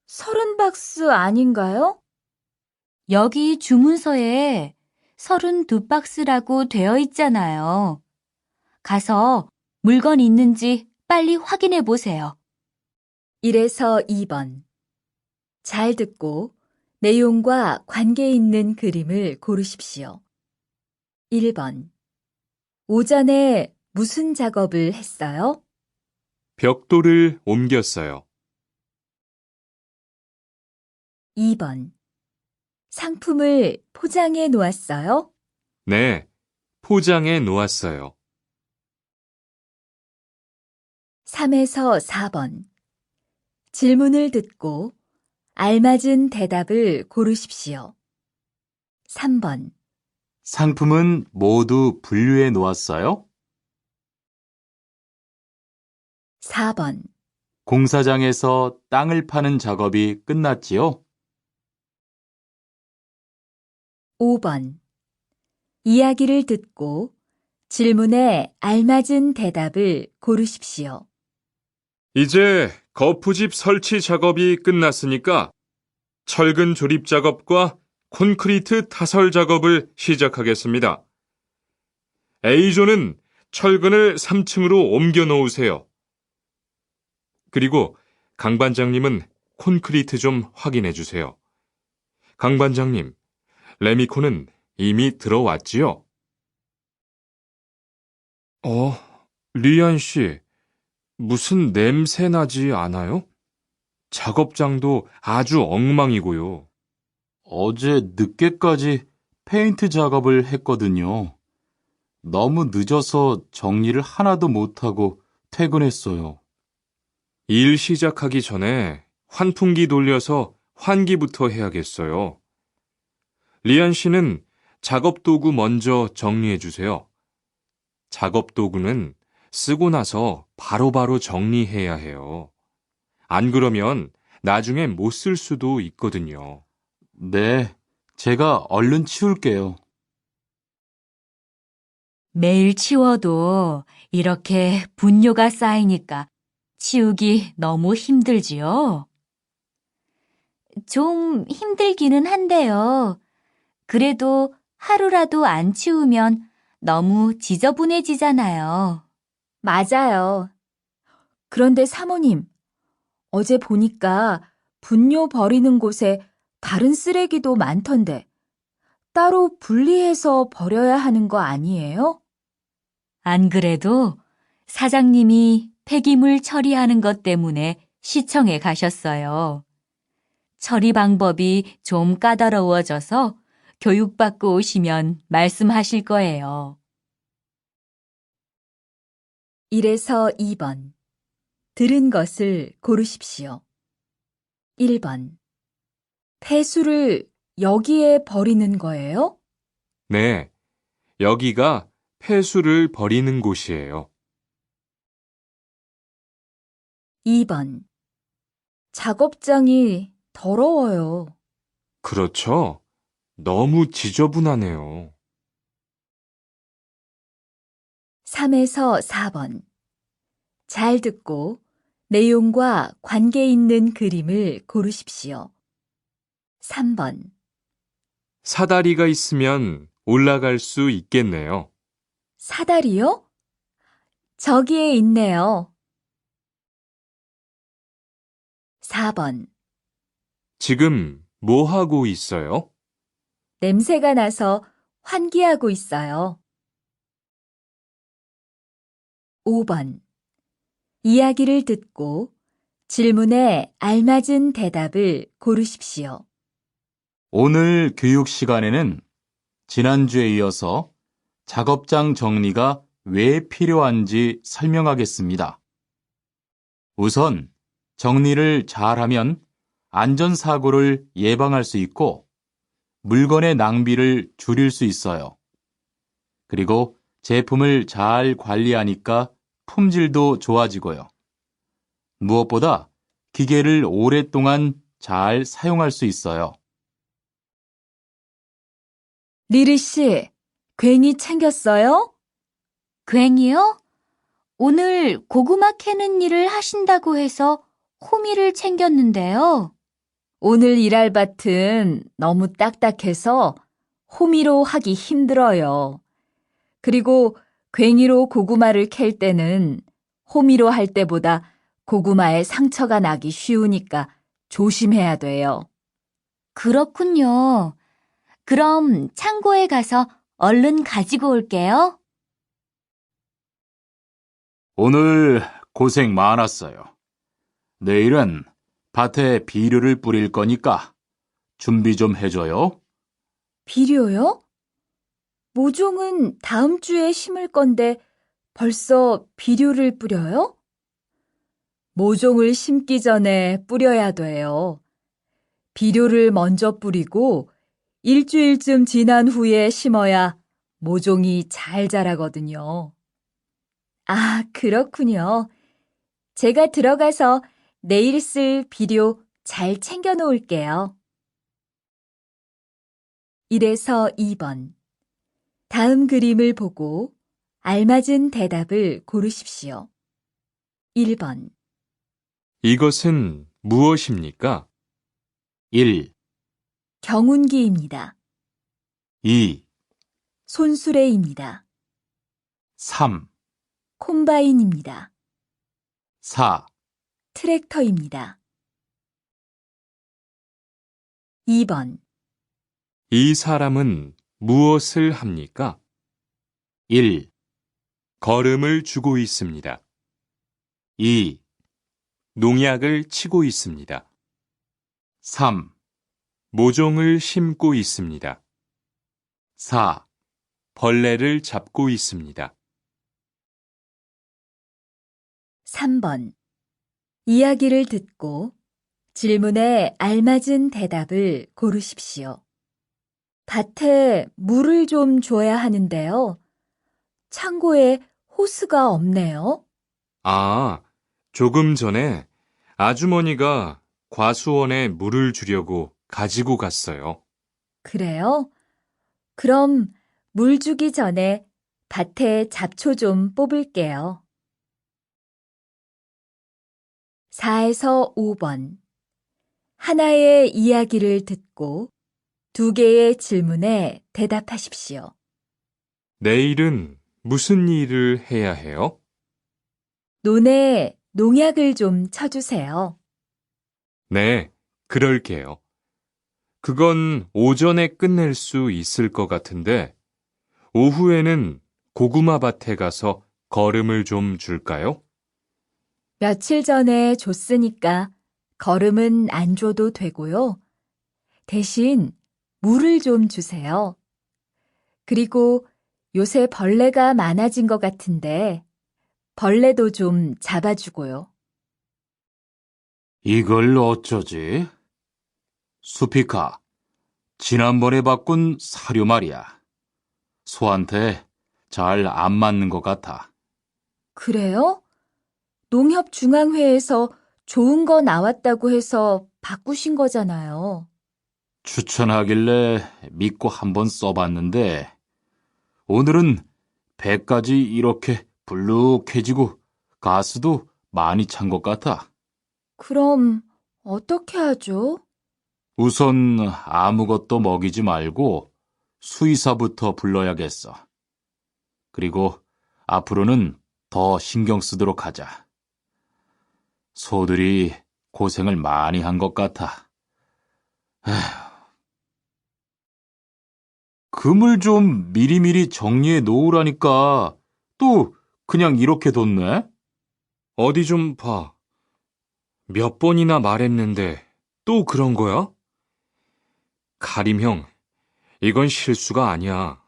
30박스 아닌가요? 여기 주문서에 32박스라고 되어 있잖아요. 가서 물건 있는지 빨리 확인해 보세요. 1에서 2번. 잘 듣고 내용과 관계 있는 그림을 고르십시오. 1번. 오전에 무슨 작업을 했어요? 벽돌을 옮겼어요. 2번. 상품을 포장해 놓았어요? 네, 포장해 놓았어요. 3에서 4번. 질문을 듣고 알맞은 대답을 고르십시오. 3번. 상품은 모두 분류해 놓았어요? 4번. 공사장에서 땅을 파는 작업이 끝났지요? 5번. 이야기를 듣고 질문에 알맞은 대답을 고르십시오. 이제 거푸집 설치 작업이 끝났으니까 철근 조립 작업과 콘크리트 타설 작업을 시작하겠습니다. A조는 철근을 3층으로 옮겨 놓으세요. 그리고 강 반장님은 콘크리트 좀 확인해 주세요. 강 반장님, 레미콘은 이미 들어왔지요? 리안 씨, 무슨 냄새 나지 않아요? 작업장도 아주 엉망이고요. 어제 늦게까지 페인트 작업을 했거든요. 너무 늦어서 정리를 하나도 못하고 퇴근했어요. 일 시작하기 전에 환풍기 돌려서 환기부터 해야겠어요. 리안 씨는 작업 도구 먼저 정리해 주세요. 작업 도구는 쓰고 나서 바로바로 정리해야 해요. 안 그러면 나중에 못 쓸 수도 있거든요. 네, 제가 얼른 치울게요. 매일 치워도 이렇게 분뇨가 쌓이니까 치우기 너무 힘들지요? 좀 힘들기는 한데요. 그래도 하루라도 안 치우면 너무 지저분해지잖아요. 맞아요. 그런데 사모님, 어제 보니까 분뇨 버리는 곳에 다른 쓰레기도 많던데 따로 분리해서 버려야 하는 거 아니에요? 안 그래도 사장님이 폐기물 처리하는 것 때문에 시청에 가셨어요. 처리 방법이 좀 까다로워져서 교육받고 오시면 말씀하실 거예요. 1에서 2번. 들은 것을 고르십시오. 1번. 폐수를 여기에 버리는 거예요? 네, 여기가 폐수를 버리는 곳이에요. 2번. 작업장이 더러워요. 그렇죠? 너무 지저분하네요. 3에서 4번. 잘 듣고 내용과 관계 있는 그림을 고르십시오. 3번. 사다리가 있으면 올라갈 수 있겠네요. 사다리요? 저기에 있네요. 4번. 지금 뭐 하고 있어요? 냄새가 나서 환기하고 있어요. 5번. 이야기를 듣고 질문에 알맞은 대답을 고르십시오. 오늘 교육 시간에는 지난주에 이어서 작업장 정리가 왜 필요한지 설명하겠습니다. 우선 정리를 잘하면 안전사고를 예방할 수 있고 물건의 낭비를 줄일 수 있어요. 그리고 제품을 잘 관리하니까 품질도 좋아지고요. 무엇보다 기계를 오랫동안 잘 사용할 수 있어요. 리리 씨, 괭이 챙겼어요? 괭이요? 오늘 고구마 캐는 일을 하신다고 해서 호미를 챙겼는데요. 오늘 일할 밭은 너무 딱딱해서 호미로 하기 힘들어요. 그리고 괭이로 고구마를 캘 때는 호미로 할 때보다 고구마에 상처가 나기 쉬우니까 조심해야 돼요. 그렇군요. 그럼 창고에 가서 얼른 가지고 올게요. 오늘 고생 많았어요. 내일은 밭에 비료를 뿌릴 거니까 준비 좀 해줘요. 비료요? 모종은 다음 주에 심을 건데 벌써 비료를 뿌려요? 모종을 심기 전에 뿌려야 돼요. 비료를 먼저 뿌리고 일주일쯤 지난 후에 심어야 모종이 잘 자라거든요. 아, 그렇군요. 제가 들어가서 내일 쓸 비료 잘 챙겨 놓을게요. 1에서 2번. 다음 그림을 보고 알맞은 대답을 고르십시오. 1번. 이것은 무엇입니까? 1, 경운기입니다. 2, 손수레입니다. 3, 콤바인입니다. 4, 트랙터입니다. 2번. 이 사람은 무엇을 합니까? 1, 걸음을 주고 있습니다. 2, 농약을 치고 있습니다. 3, 모종을 심고 있습니다. 4, 벌레를 잡고 있습니다. 3번. 이야기를 듣고 질문에 알맞은 대답을 고르십시오. 밭에 물을 좀 줘야 하는데요. 창고에 호스가 없네요. 아, 조금 전에 아주머니가 과수원에 물을 주려고 가지고 갔어요. 그래요? 그럼 물 주기 전에 밭에 잡초 좀 뽑을게요. 4에서 5번. 하나의 이야기를 듣고 2개의 질문에 대답하십시오. 내일은 무슨 일을 해야 해요? 논에 농약을 좀 쳐주세요. 네, 그럴게요. 그건 오전에 끝낼 수 있을 것 같은데, 오후에는 고구마 밭에 가서 거름을 좀 줄까요? 며칠 전에 줬으니까 거름은 안 줘도 되고요. 대신 물을 좀 주세요. 그리고 요새 벌레가 많아진 것 같은데 벌레도 좀 잡아주고요. 이걸 어쩌지? 수피카, 지난번에 바꾼 사료 말이야. 소한테 잘 안 맞는 것 같아. 그래요? 농협중앙회에서 좋은 거 나왔다고 해서 바꾸신 거잖아요. 추천하길래 믿고 한번 써봤는데 오늘은 배까지 이렇게 불룩해지고 가스도 많이 찬 것 같아. 그럼 어떻게 하죠? 우선 아무것도 먹이지 말고 수의사부터 불러야겠어. 그리고 앞으로는 더 신경 쓰도록 하자. 소들이 고생을 많이 한 것 같아. 금을 좀 미리미리 정리해 놓으라니까 또 그냥 이렇게 뒀네? 어디 좀 봐. 몇 번이나 말했는데 또 그런 거야? 가림 형, 이건 실수가 아니야.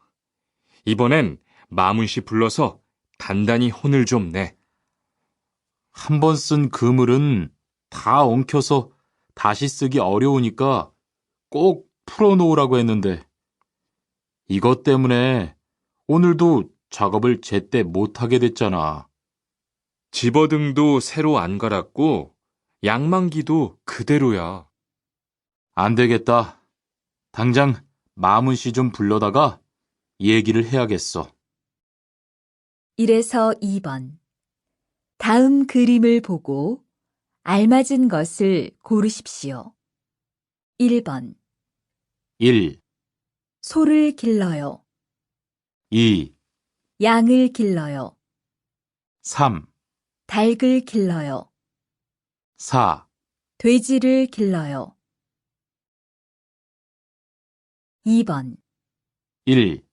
이번엔 마문 씨 불러서 단단히 혼을 좀 내. 한 번 쓴 그물은 다 엉켜서 다시 쓰기 어려우니까 꼭 풀어놓으라고 했는데 이것 때문에 오늘도 작업을 제때 못하게 됐잖아. 집어등도 새로 안 갈았고 양만기도 그대로야. 안 되겠다. 당장 마문 씨 좀 불러다가 얘기를 해야겠어. 1에서 2번. 다음 그림을 보고 알맞은 것을 고르십시오. 1번. 1, 소를 길러요. 2, 양을 길러요. 3, 닭을 길러요. 4, 돼지를 길러요. 2번. 1,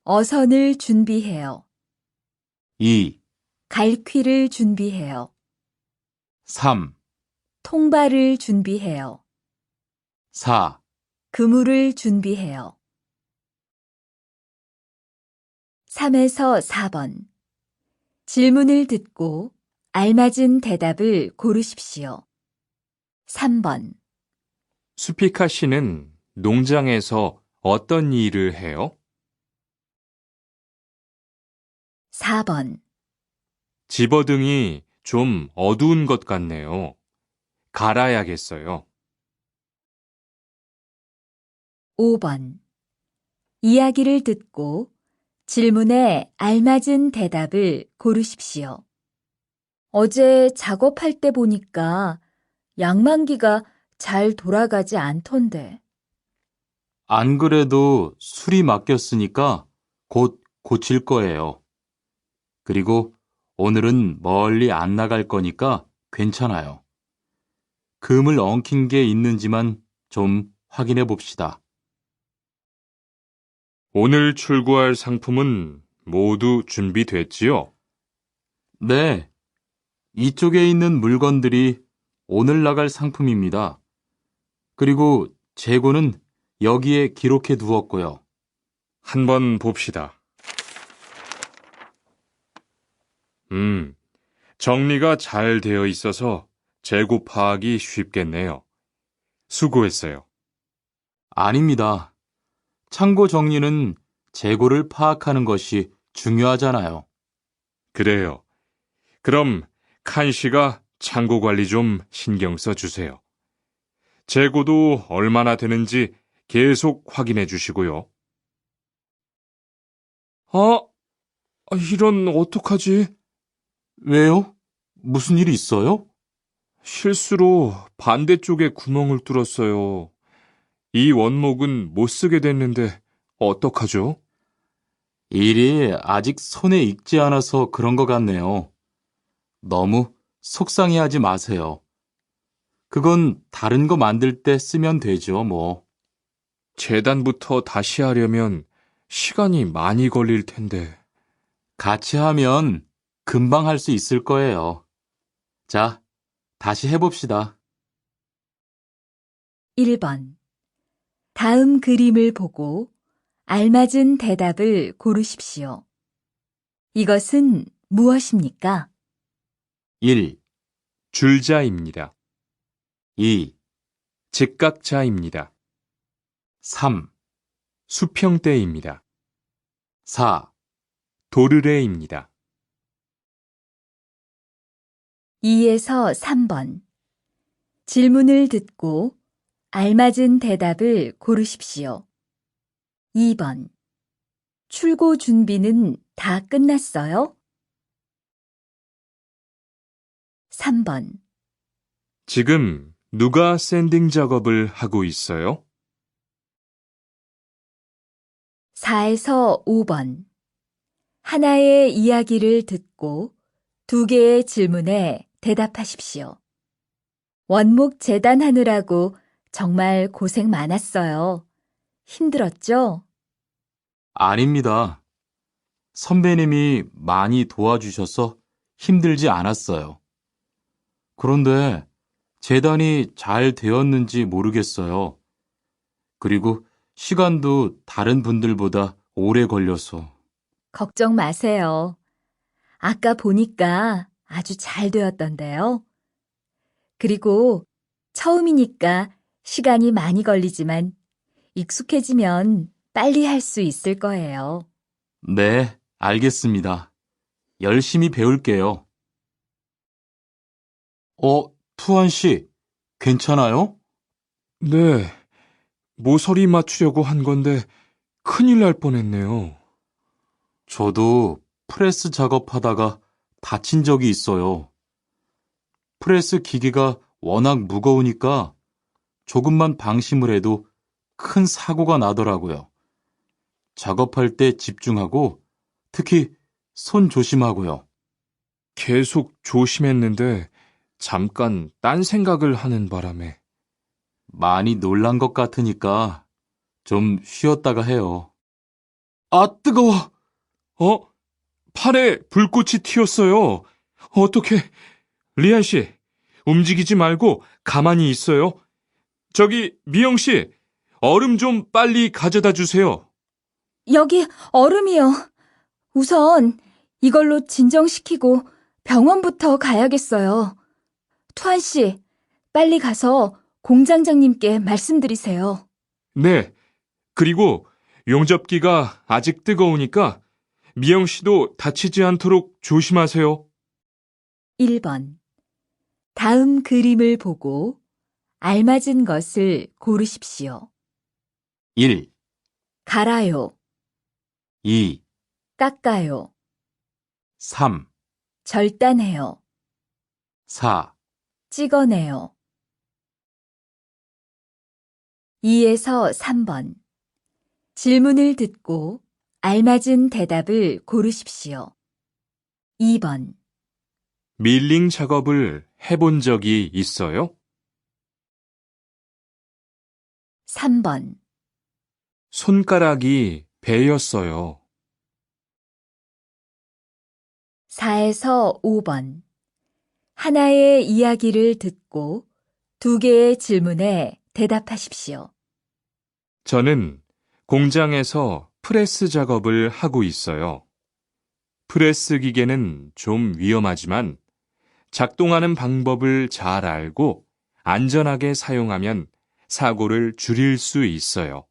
어선을 준비해요. 2, 갈퀴를 준비해요. 3, 통발을 준비해요. 4, 그물을 준비해요. 3에서 4번. 질문을 듣고 알맞은 대답을 고르십시오. 3번. 수피카 씨는 농장에서 어떤 일을 해요? 4번. 집어등이 좀 어두운 것 같네요. 갈아야겠어요. 5번. 이야기를 듣고 질문에 알맞은 대답을 고르십시오. 어제 작업할 때 보니까 양만기가 잘 돌아가지 않던데. 안 그래도 술이 맡겼으니까 곧 고칠 거예요. 그리고 오늘은 멀리 안 나갈 거니까 괜찮아요. 금을 엉킨 게 있는지만 좀 확인해 봅시다. 오늘 출고할 상품은 모두 준비됐지요? 네, 이쪽에 있는 물건들이 오늘 나갈 상품입니다. 그리고 재고는 여기에 기록해 두었고요. 한번 봅시다. 정리가 잘 되어 있어서 재고 파악이 쉽겠네요. 수고했어요. 아닙니다. 창고 정리는 재고를 파악하는 것이 중요하잖아요. 그래요. 그럼 칸 씨가 창고 관리 좀 신경 써 주세요. 재고도 얼마나 되는지 계속 확인해 주시고요. 이런 어떡하지? 왜요? 무슨 일이 있어요? 실수로 반대쪽에 구멍을 뚫었어요. 이 원목은 못 쓰게 됐는데 어떡하죠? 일이 아직 손에 익지 않아서 그런 것 같네요. 너무 속상해하지 마세요. 그건 다른 거 만들 때 쓰면 되죠, 뭐. 재단부터 다시 하려면 시간이 많이 걸릴 텐데. 같이 하면 금방 할 수 있을 거예요. 자, 다시 해봅시다. 1번. 다음 그림을 보고 알맞은 대답을 고르십시오. 이것은 무엇입니까? 1, 줄자입니다. 2, 직각자입니다. 3, 수평대입니다. 4. 도르래입니다. 2에서 3번. 질문을 듣고 알맞은 대답을 고르십시오. 2번. 출고 준비는 다 끝났어요? 3번. 지금 누가 샌딩 작업을 하고 있어요? 4에서 5번. 하나의 이야기를 듣고 2개의 질문에 대답하십시오. 원목 재단하느라고 정말 고생 많았어요. 힘들었죠? 아닙니다. 선배님이 많이 도와주셔서 힘들지 않았어요. 그런데 재단이 잘 되었는지 모르겠어요. 그리고 시간도 다른 분들보다 오래 걸려서. 걱정 마세요. 아까 보니까 아주 잘 되었던데요. 그리고 처음이니까 시간이 많이 걸리지만 익숙해지면 빨리 할 수 있을 거예요. 네, 알겠습니다. 열심히 배울게요. 투한 씨, 괜찮아요? 네, 모서리 맞추려고 한 건데 큰일 날 뻔했네요. 저도 프레스 작업하다가 다친 적이 있어요. 프레스 기계가 워낙 무거우니까 조금만 방심을 해도 큰 사고가 나더라고요. 작업할 때 집중하고 특히 손 조심하고요. 계속 조심했는데 잠깐 딴 생각을 하는 바람에. 많이 놀란 것 같으니까 좀 쉬었다가 해요. 아, 뜨거워! 팔에 불꽃이 튀었어요. 어떻게? 리안 씨, 움직이지 말고 가만히 있어요. 저기, 미영 씨, 얼음 좀 빨리 가져다 주세요. 여기 얼음이요. 우선 이걸로 진정시키고 병원부터 가야겠어요. 투한 씨, 빨리 가서 공장장님께 말씀드리세요. 네, 그리고 용접기가 아직 뜨거우니까 미영 씨도 다치지 않도록 조심하세요. 1번. 다음 그림을 보고 알맞은 것을 고르십시오. 1, 갈아요, 2, 깎아요, 3, 절단해요, 4. 찍어내요. 2에서 3번. 질문을 듣고 알맞은 대답을 고르십시오. 2번. 밀링 작업을 해본 적이 있어요? 3번. 손가락이 베였어요. 4에서 5번. 하나의 이야기를 듣고 2개의 질문에 대답하십시오. 저는 공장에서 프레스 작업을 하고 있어요. 프레스 기계는 좀 위험하지만 작동하는 방법을 잘 알고 안전하게 사용하면 사고를 줄일 수 있어요.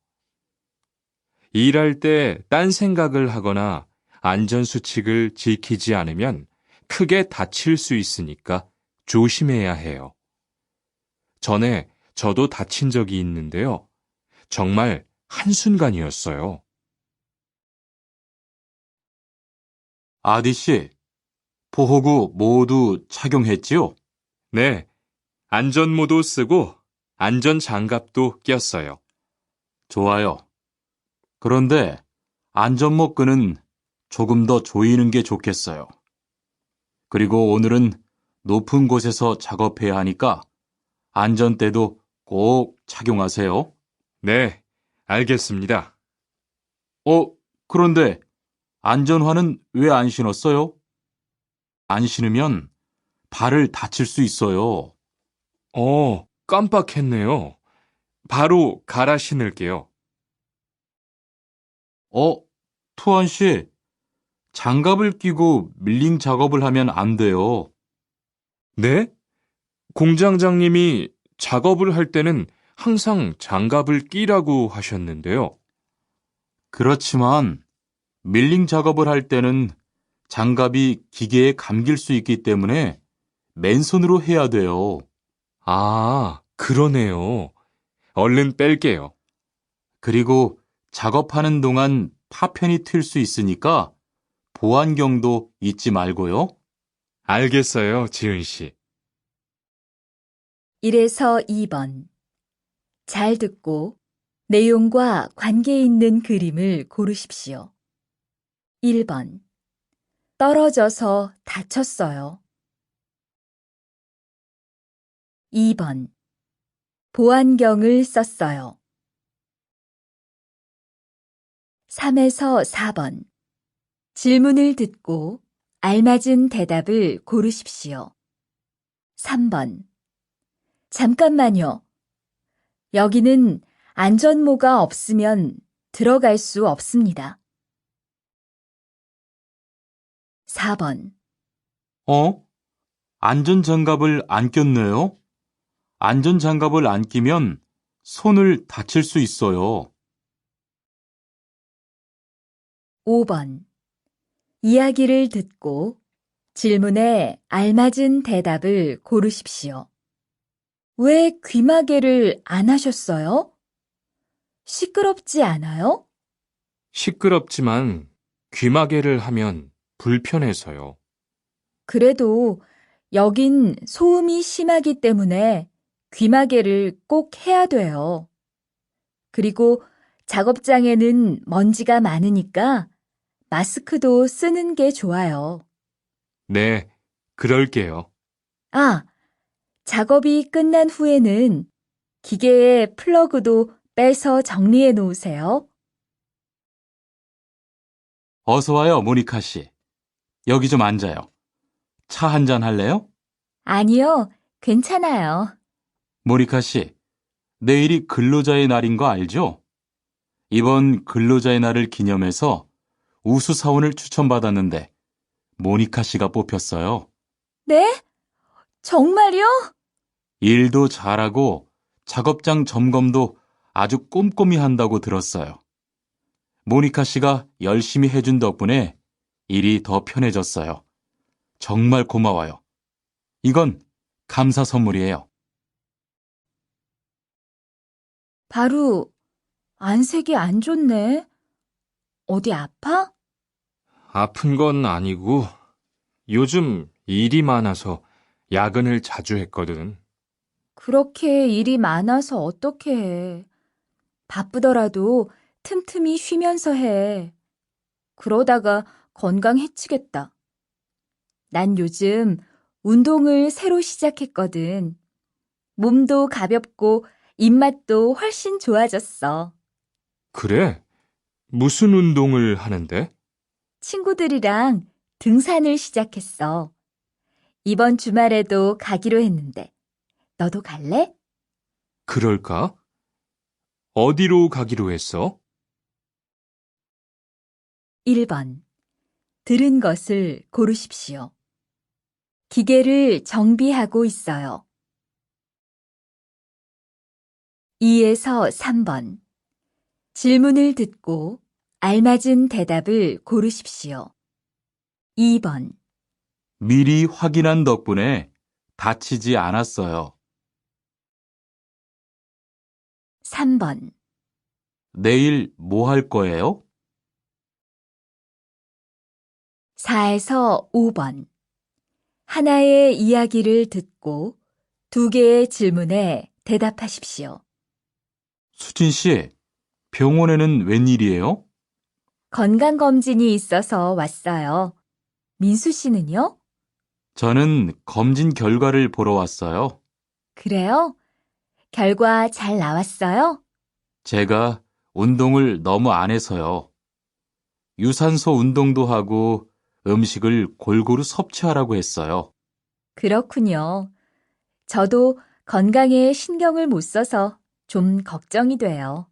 일할 때 딴 생각을 하거나 안전수칙을 지키지 않으면 크게 다칠 수 있으니까 조심해야 해요. 전에 저도 다친 적이 있는데요. 정말 한순간이었어요. 아디 씨, 보호구 모두 착용했지요? 네, 안전모도 쓰고 안전장갑도 꼈어요. 좋아요. 그런데 안전모 끈은 조금 더 조이는 게 좋겠어요. 그리고 오늘은 높은 곳에서 작업해야 하니까 안전대도 꼭 착용하세요. 네, 알겠습니다. 그런데 안전화는 왜 안 신었어요? 안 신으면 발을 다칠 수 있어요. 깜빡했네요. 바로 갈아 신을게요. 투원 씨, 장갑을 끼고 밀링 작업을 하면 안 돼요. 네? 공장장님이 작업을 할 때는 항상 장갑을 끼라고 하셨는데요. 그렇지만 밀링 작업을 할 때는 장갑이 기계에 감길 수 있기 때문에 맨손으로 해야 돼요. 아, 그러네요. 얼른 뺄게요. 그리고 작업하는 동안 파편이 튈 수 있으니까 보안경도 잊지 말고요. 알겠어요, 지은 씨. 1에서 2번. 잘 듣고 내용과 관계 있는 그림을 고르십시오. 1번. 떨어져서 다쳤어요. 2번. 보안경을 썼어요. 3에서 4번. 질문을 듣고 알맞은 대답을 고르십시오. 3번. 잠깐만요. 여기는 안전모가 없으면 들어갈 수 없습니다. 4번. 안전장갑을 안 꼈네요. 안전장갑을 안 끼면 손을 다칠 수 있어요. 5번. 이야기를 듣고 질문에 알맞은 대답을 고르십시오. 왜 귀마개를 안 하셨어요? 시끄럽지 않아요? 시끄럽지만 귀마개를 하면 불편해서요. 그래도 여긴 소음이 심하기 때문에 귀마개를 꼭 해야 돼요. 그리고 작업장에는 먼지가 많으니까 마스크도 쓰는 게 좋아요. 네, 그럴게요. 아, 작업이 끝난 후에는 기계의 플러그도 빼서 정리해 놓으세요. 어서 와요, 모니카 씨. 여기 좀 앉아요. 차 한 잔 할래요? 아니요, 괜찮아요. 모니카 씨, 내일이 근로자의 날인 거 알죠? 이번 근로자의 날을 기념해서 우수 사원을 추천받았는데 모니카 씨가 뽑혔어요. 네? 정말요? 일도 잘하고 작업장 점검도 아주 꼼꼼히 한다고 들었어요. 모니카 씨가 열심히 해준 덕분에 일이 더 편해졌어요. 정말 고마워요. 이건 감사 선물이에요. 바로 안색이 안 좋네. 어디 아파? 아픈 건 아니고 요즘 일이 많아서 야근을 자주 했거든. 그렇게 일이 많아서 어떻게 해. 바쁘더라도 틈틈이 쉬면서 해. 그러다가 건강 해치겠다. 난 요즘 운동을 새로 시작했거든. 몸도 가볍고 입맛도 훨씬 좋아졌어. 그래? 무슨 운동을 하는데? 친구들이랑 등산을 시작했어. 이번 주말에도 가기로 했는데, 너도 갈래? 그럴까? 어디로 가기로 했어? 1번. 들은 것을 고르십시오. 기계를 정비하고 있어요. 2에서 3번. 질문을 듣고 알맞은 대답을 고르십시오. 2번. 미리 확인한 덕분에 다치지 않았어요. 3번. 내일 뭐 할 거예요? 4에서 5번. 하나의 이야기를 듣고 2개의 질문에 대답하십시오. 수진 씨, 병원에는 웬일이에요? 건강검진이 있어서 왔어요. 민수 씨는요? 저는 검진 결과를 보러 왔어요. 그래요? 결과 잘 나왔어요? 제가 운동을 너무 안 해서요. 유산소 운동도 하고 음식을 골고루 섭취하라고 했어요. 그렇군요. 저도 건강에 신경을 못 써서 좀 걱정이 돼요.